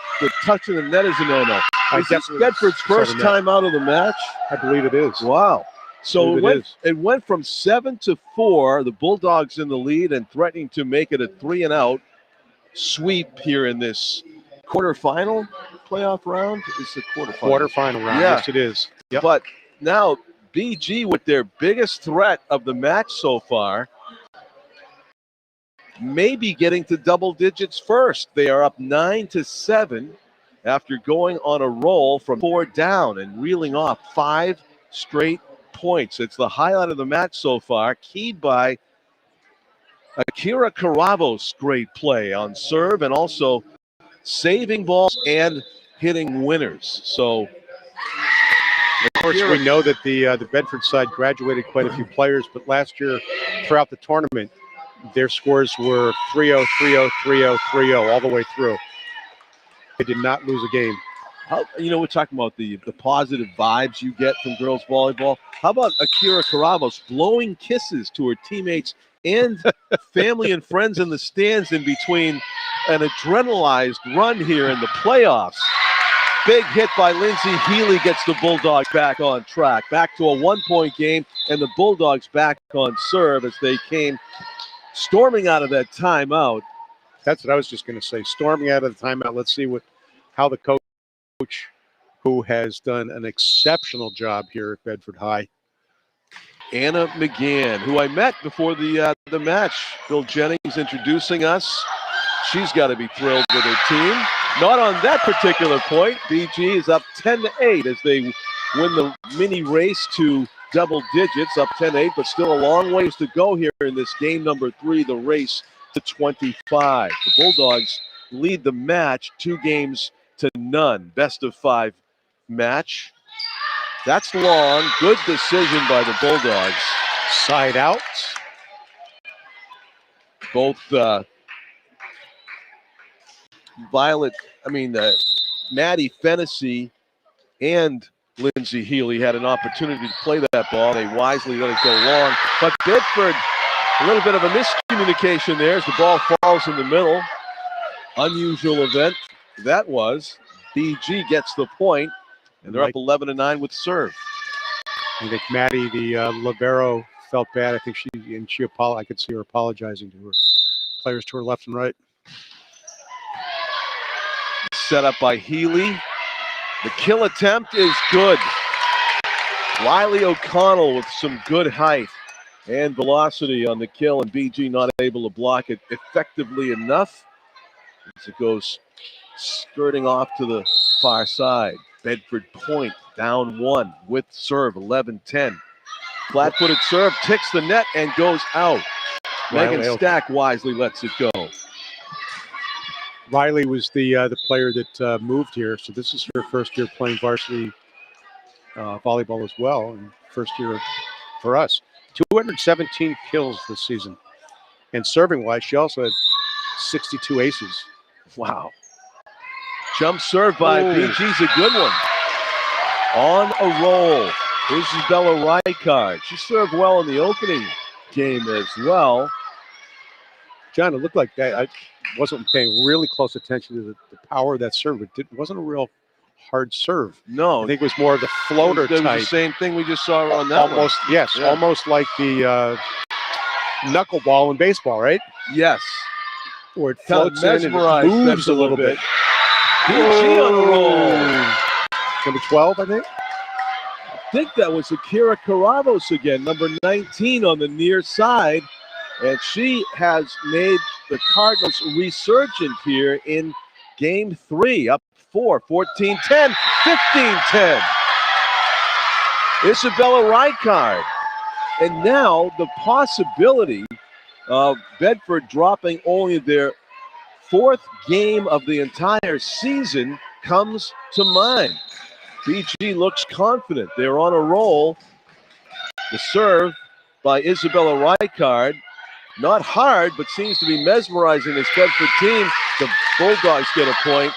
touch of the net is a no-no. Is this Bedford's first time out of the match? I believe it is. Wow. So it went from 7-4, the Bulldogs in the lead and threatening to make it a 3-and-out sweep here in this quarterfinal playoff round. It's the quarterfinal round. Yeah. Yes, it is. Yep. But now BG with their biggest threat of the match so far, maybe getting to double digits first. They are up 9-7 after going on a roll from 4 down and reeling off 5 straight points. It's the highlight of the match so far, keyed by Akira Caravos' great play on serve and also saving balls and hitting winners. So, of course, we know that the Bedford side graduated quite a few players, but last year throughout the tournament, their scores were 3-0, 3-0, 3-0, 3-0 all the way through. They did not lose a game. We're talking about the positive vibes you get from girls volleyball. How about Akira Caravos blowing kisses to her teammates and family and friends in the stands in between an adrenalized run here in the playoffs? Big hit by Lindsay Healy gets the Bulldogs back on track. Back to a 1-point game, and the Bulldogs back on serve as they came storming out of that timeout. That's what I was just going to say. Storming out of the timeout. Let's see how the coach, who has done an exceptional job here at Bedford High. Anna McGann, who I met before the match. Bill Jennings introducing us. She's got to be thrilled with her team. Not on that particular point. BG is up 10-8 as they win the mini race to double digits, up 10-8, but still a long ways to go here in this game number 3, the race to 25. The Bulldogs lead the match 2-0. Best of 5 match. That's long. Good decision by the Bulldogs. Side out. Both Maddie Fennessy and Lindsay Healy had an opportunity to play that ball. They wisely let it go long. But Bedford, a little bit of a miscommunication there as the ball falls in the middle. Unusual event that was. BG gets the point, and they're up 11-9 with serve. I think Maddie, the libero, felt bad. I think I could see her apologizing to her players to her left and right. Set up by Healy. The kill attempt is good. Riley O'Connell with some good height and velocity on the kill, and BG not able to block it effectively enough as it goes skirting off to the far side. Bedford point down 1 with serve, 11-10. Flat-footed serve ticks the net and goes out. Megan Stack wisely lets it go. Riley was the player that moved here, so this is her first year playing varsity volleyball as well, and first year for us. 217 kills this season. And serving-wise, she also had 62 aces. Wow. Jump serve by BG's a good one. On a roll. Isabella Ricard. She served well in the opening game as well. John, it looked like that. I wasn't paying really close attention to the power of that serve. It wasn't a real hard serve. No. I think it was more of the floater type. It was the same thing we just saw on that almost, one. Yes, yeah. Almost like the knuckleball in baseball, right? Yes. Where it floats in and it moves a little bit. BG on a roll. Number 12, I think. I think that was Akira Caravos again, number 19 on the near side. And she has made the Cardinals resurgent here in game 3, up 4, 14-10, 15-10. Isabella Ricard. And now the possibility of Bedford dropping only their 4th game of the entire season comes to mind. BG looks confident. They're on a roll. The serve by Isabella Ricard. Not hard, but seems to be mesmerizing this Bedford team. The Bulldogs get a point.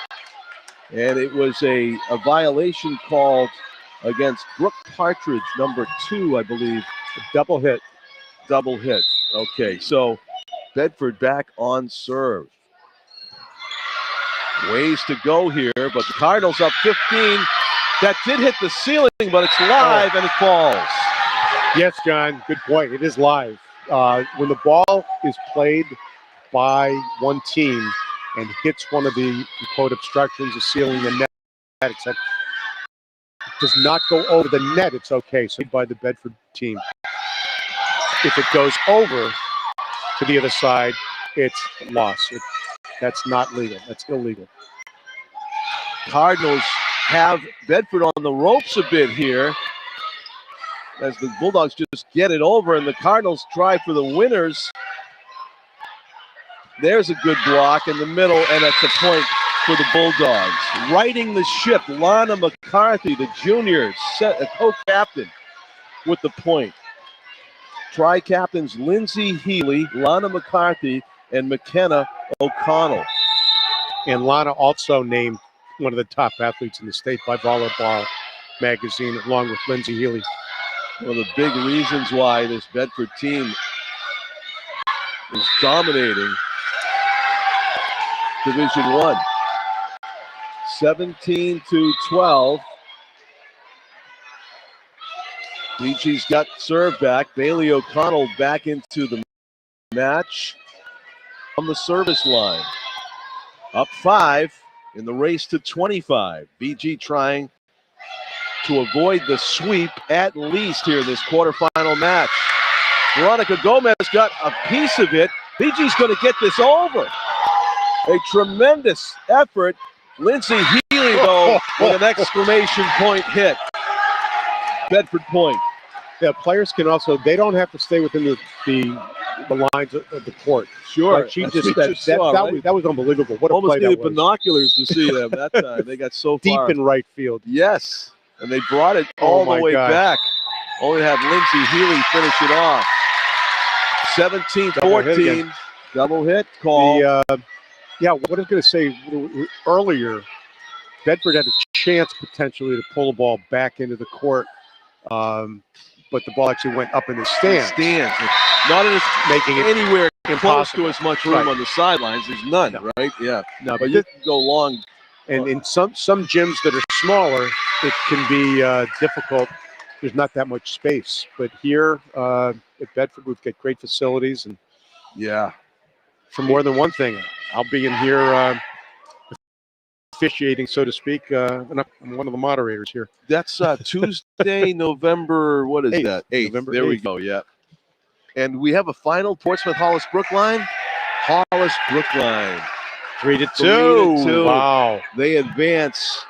And it was a violation called against Brooke Partridge, number 2, I believe. A double hit. Double hit. Okay, so Bedford back on serve. Ways to go here, but the Cardinals up 15. That did hit the ceiling, but it's live and it falls. Yes, John, good point. It is live. When the ball is played by one team and hits one of the quote obstructions, the ceiling, the net, it does not go over the net, it's okay. So by the Bedford team. If it goes over to the other side, it's lost. That's not legal. That's illegal. Cardinals have Bedford on the ropes a bit here as the Bulldogs just get it over, and the Cardinals try for the winners. There's a good block in the middle, and it's a point for the Bulldogs. Riding the ship, Lana McCarthy, the junior, co-captain with the point. Tri-captains Lindsay Healy, Lana McCarthy, and McKenna O'Connell. And Lana also named one of the top athletes in the state by Volleyball magazine, along with Lindsay Healy. One of the big reasons why this Bedford team is dominating Division 1. 17-12. BG's got serve back. Bailey O'Connell back into the match on the service line. Up 5 in the race to 25. BG trying to avoid the sweep at least here in this quarterfinal match. Veronica Gomez got a piece of it. BG's going to get this over. A tremendous effort. Lindsay Healy, though, with an exclamation point hit. Bedford point. Yeah, players can also, they don't have to stay within the lines of the court. Sure. Like that was unbelievable. What a almost play that needed was. Binoculars to see them that time. They got so far. Deep in right field. Yes. And they brought it all the way back. Only have Lindsay Healy finish it off. 17-14. Double hit call. Yeah, what I was going to say earlier, Bedford had a chance potentially to pull the ball back into the court, but the ball actually went up in the stands. Not making it anywhere impossible. Close to as much room on the sidelines. There's none, right? Yeah. No, but you can go long And in some gyms that are smaller, it can be difficult. There's not that much space. But here at Bedford, we've got great facilities. And yeah, for more than one thing, I'll be in here officiating, so to speak. And I'm one of the moderators here. That's Tuesday, November, what is 8th, that? 8th. November there 8th. we go, yeah. And we have a final, Portsmouth Hollis Brookline. Hollis Brookline. 3-2. 3-2. Wow. They advance.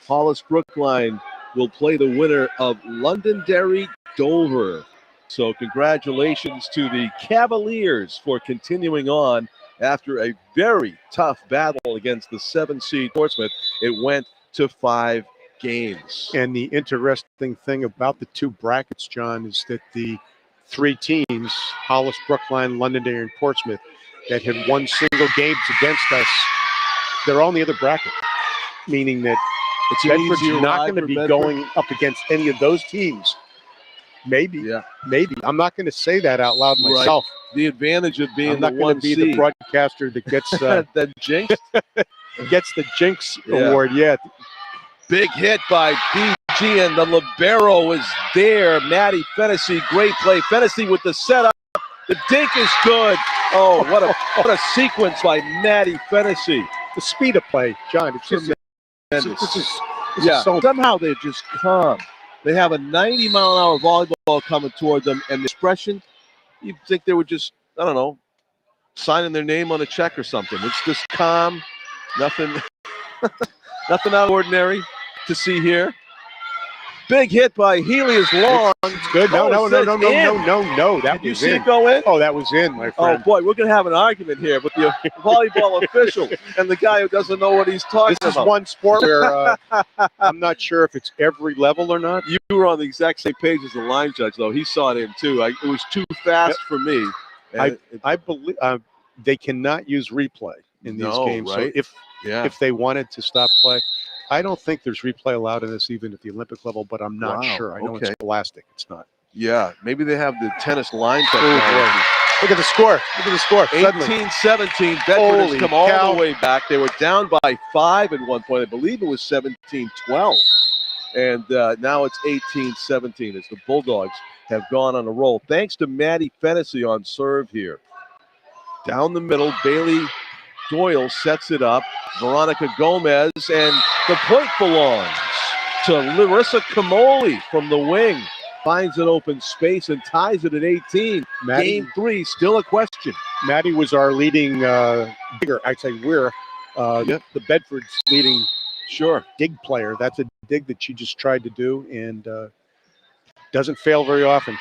Hollis Brookline will play the winner of Londonderry Dover. So congratulations to the Cavaliers for continuing on after a very tough battle against the 7-seed Portsmouth. It went to 5 games. And the interesting thing about the 2 brackets, John, is that the 3 teams, Hollis, Brookline, Londonderry, and Portsmouth, that had won single games against us, they're all in the other bracket, meaning that Bedford's not going to be going up against any of those teams. Maybe. Yeah. Maybe. I'm not going to say that out loud myself. Right. The advantage of being I'm not going to be the broadcaster that gets that jinx gets the jinx award. Yeah. Big hit by BG, and the libero is there. Maddie Fennessy, great play. Fennessy with the setup. The dink is good. Oh, what a sequence by Maddie Fennessy. The speed of play, John. It's just This is so somehow they're just calm. They have a 90-mile-an-hour volleyball coming toward them, and the expression, you'd think they were just, I don't know, signing their name on a check or something. It's just calm, nothing, nothing out of ordinary to see here. Big hit by Healy is long. It's good. No. That Did you was see in. it go in? Oh, that was in, my Oh, friend. boy, we're going to have an argument here with the volleyball official and the guy who doesn't know what he's talking This about. is one sport where I'm not sure if it's every level or not. You were on the exact same page as the line judge, though. He saw it in, too. It was too fast for me. I believe they cannot use replay in these games. Right? So if they wanted to stop play, I don't think there's replay allowed in this, even at the Olympic level, but I'm not sure. I know it's elastic. It's not. Yeah, maybe they have the tennis line technology. Look at the score. 18-17. Bedford has come all the way back. They were down by 5 at one point. I believe it was 17-12. And now it's 18-17 as the Bulldogs have gone on a roll. Thanks to Maddie Fennessy on serve here. Down the middle, Bailey Doyle sets it up. Veronica Gomez, and the point belongs to Larissa Camoli from the wing. Finds an open space and ties it at 18. Game 3, still a question. Maddie was our leading digger. I'd say we're the Bedford's leading dig player. That's a dig that she just tried to do and doesn't fail very often.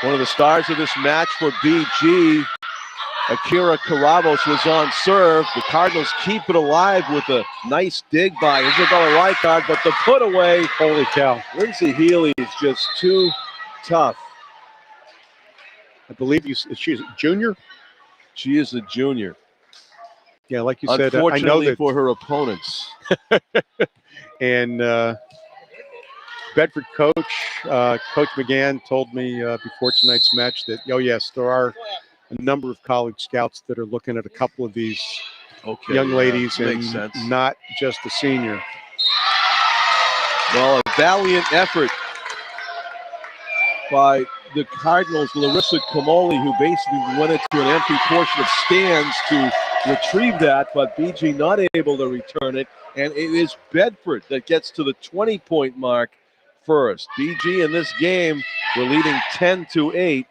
One of the stars of this match for BG, Akira Caravos, was on serve. The Cardinals keep it alive with a nice dig by Isabella Reichard, but the put away, holy cow. Lindsay Healy is just too tough. I believe she's a junior? She is a junior. Yeah, like you said, unfortunately I know that for her opponents. And Bedford coach McGann told me before tonight's match that, oh yes, there are a number of college scouts that are looking at a couple of these young ladies and not just a senior. Well, a valiant effort by the Cardinals, Larissa Camoli, who basically went into an empty portion of stands to retrieve that, but BG not able to return it. And it is Bedford that gets to the 20-point mark first. BG in this game, we're leading 10-8.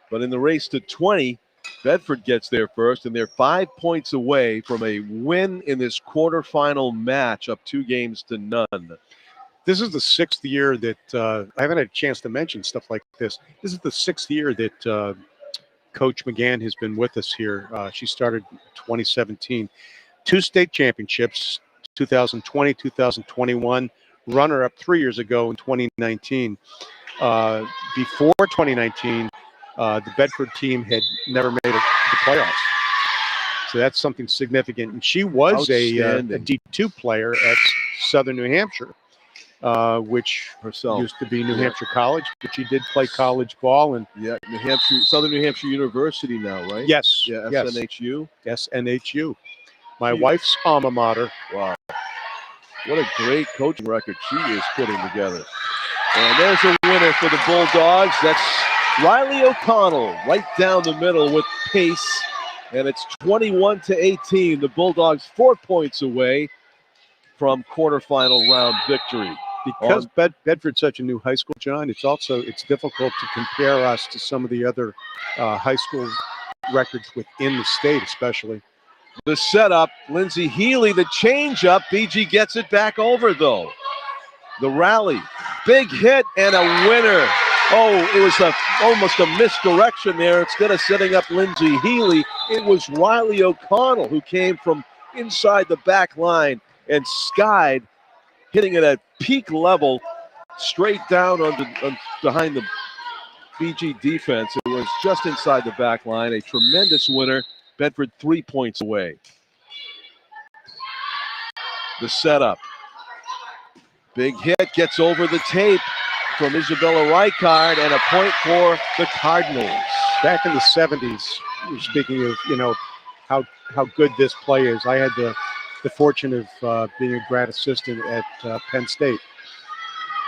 But in the race to 20, Bedford gets there first, and they're 5 points away from a win in this quarterfinal match, up 2 games to none. This is the 6th year that I haven't had a chance to mention stuff like this. This is the 6th year that Coach McGann has been with us here. She started in 2017. 2 state championships, 2020, 2021, runner-up 3 years ago in 2019. Before 2019, the Bedford team had never made the playoffs. So that's something significant. And she was a D2 player at Southern New Hampshire, which used to be New Hampshire College, but she did play college ball. And Southern New Hampshire University now, right? Yes. Yeah, SNHU. SNHU. My wife's alma mater. Wow. What a great coaching record she is putting together. And there's a winner for the Bulldogs. That's Riley O'Connell right down the middle with pace. And it's 21-18. The Bulldogs 4 points away from quarterfinal round victory. Because Bedford's such a new high school, John, it's difficult to compare us to some of the other high school records within the state, especially. The setup, Lindsay Healy, the changeup. BG gets it back over, though. The rally, big hit and a winner. Oh, it was almost a misdirection there. Instead of setting up Lindsay Healy, it was Riley O'Connell who came from inside the back line and skied, hitting it at peak level, straight down behind the BG defense. It was just inside the back line. A tremendous winner. Bedford 3 points away. The setup. Big hit, gets over the tape from Isabella Reichard, and a point for the Cardinals. Back in the 70s, speaking of, how good this play is, I had the fortune of being a grad assistant at Penn State,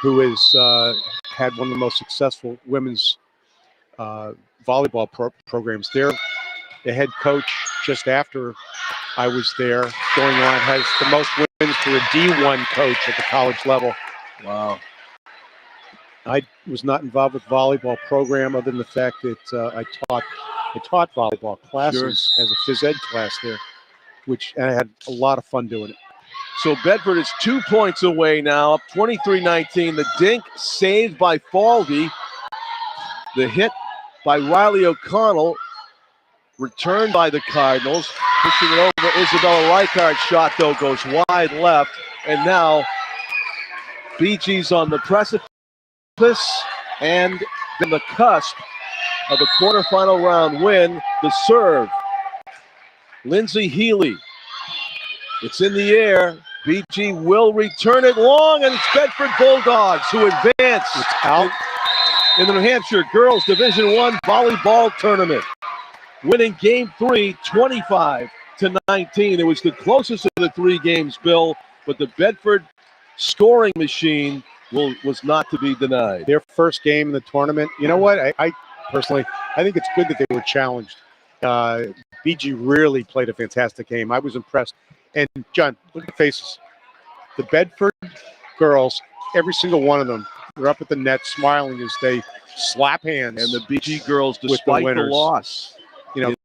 who has had one of the most successful women's volleyball programs. The head coach, just after I was there, going on, has the most wins for a D1 coach at the college level. Wow. I was not involved with volleyball program other than the fact that I taught volleyball classes as a phys ed class there, and I had a lot of fun doing it. So Bedford is 2 points away now, up 23-19. The dink saved by Falvey. The hit by Riley O'Connell, returned by the Cardinals. Pushing it over, Isabella Reichard's shot, though, goes wide left. And now BG's on the precipice and in the cusp of a quarterfinal round win. The serve, Lindsay Healy. It's in the air. BG will return it long, and it's Bedford Bulldogs who advance. It's out in the New Hampshire Girls Division I Volleyball Tournament, winning Game 3, 25-19. It was the closest of the 3 games, Bill, but the Bedford scoring machine was not to be denied. Their first game in the tournament. You know what? I personally, I think it's good that they were challenged. BG really played a fantastic game. I was impressed. And, John, look at the faces. The Bedford girls, every single one of them, they're up at the net smiling as they slap hands. And the BG girls, despite the loss.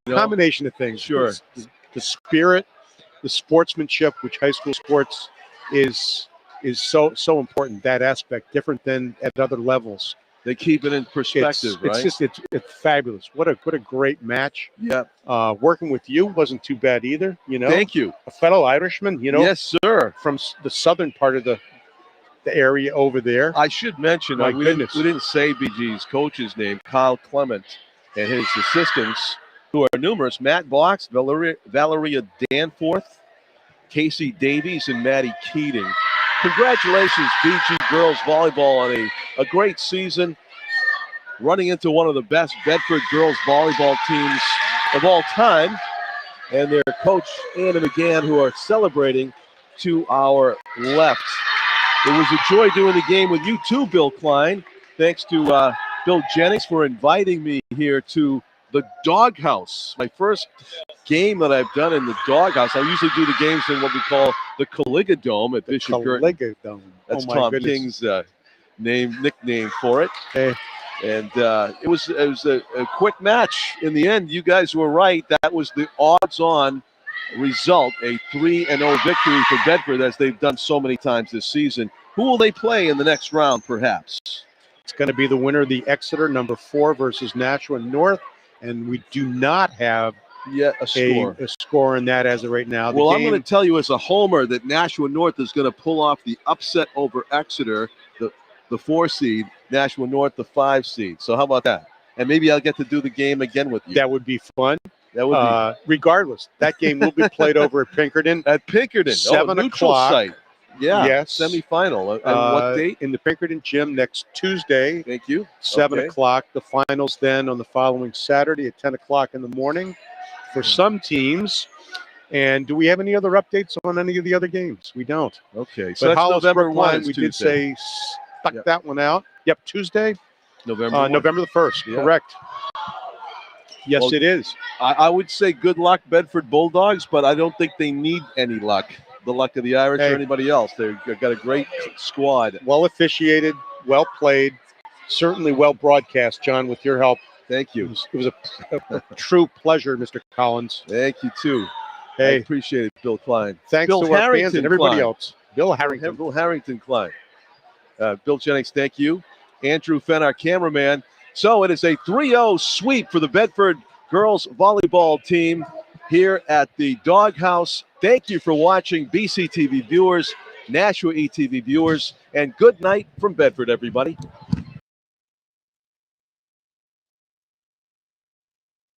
Combination of things. Sure. The spirit, the sportsmanship, which high school sports is so important, that aspect, different than at other levels. They keep it in perspective, right? It's fabulous. What a great match. Yeah. Working with you wasn't too bad either. Thank you. A fellow Irishman. Yes, sir. From the southern part of the area over there. I should mention, we didn't say BG's coach's name, Kyle Clement, and his assistants, who are numerous: Matt Box, Valeria Danforth, Casey Davies, and Maddie Keating. Congratulations, BG girls volleyball, on a great season, running into one of the best Bedford girls volleyball teams of all time, and their coach, Anna McGann, who are celebrating to our left. It was a joy doing the game with you too, Bill Klein. Thanks to Bill Jennings for inviting me here to the Doghouse. My first game that I've done in the Doghouse. I usually do the games in what we call the Caliga Dome at Bishop Guertin. That's Tom King's nickname for it. Hey. And it was a quick match. In the end, you guys were right. That was the odds-on result, a 3-0 victory for Bedford, as they've done so many times this season. Who will they play in the next round, perhaps? It's going to be the winner of the Exeter number 4 versus Nashua North, and we do not have a score in that as of right now. I'm going to tell you as a homer that Nashua North is going to pull off the upset over Exeter, the 4 seed, Nashua North, the 5 seed. So how about that? And maybe I'll get to do the game again with you. That would be fun. That would be. Regardless, that game will be played over at Pinkerton. At Pinkerton, 7 o'clock. Site. Yeah, yes. Semifinal. And what date? In the Pinkerton Gym next Tuesday. Thank you. 7 o'clock. The finals then on the following Saturday at 10 o'clock in the morning. For some teams, And do we have any other updates on any of the other games? We don't. Okay, so But that's Hollis November 1. Brookline, is we did Tuesday. say stuck that one out. Yep, Tuesday, November 1. November the 1st. Yeah. Correct. Yes, Well, it is. I would say good luck, Bedford Bulldogs, but I don't think they need any luck. The luck of the Irish or anybody else. They've got a great squad. Well officiated, well played, certainly well broadcast, John, with your help. Thank you. It was a true pleasure, Mr. Collins. Thank you, too. Hey, I appreciate it, Bill Klein. Thanks Bill to our Harrington fans and everybody Klein. else. Bill Harrington. Bill Harrington Klein. Bill Jennings, thank you. Andrew Fenn, our cameraman. So it is a 3-0 sweep for the Bedford girls volleyball team here at the Doghouse. Thank you for watching, BCTV viewers, Nashua ETV viewers, and good night from Bedford, everybody.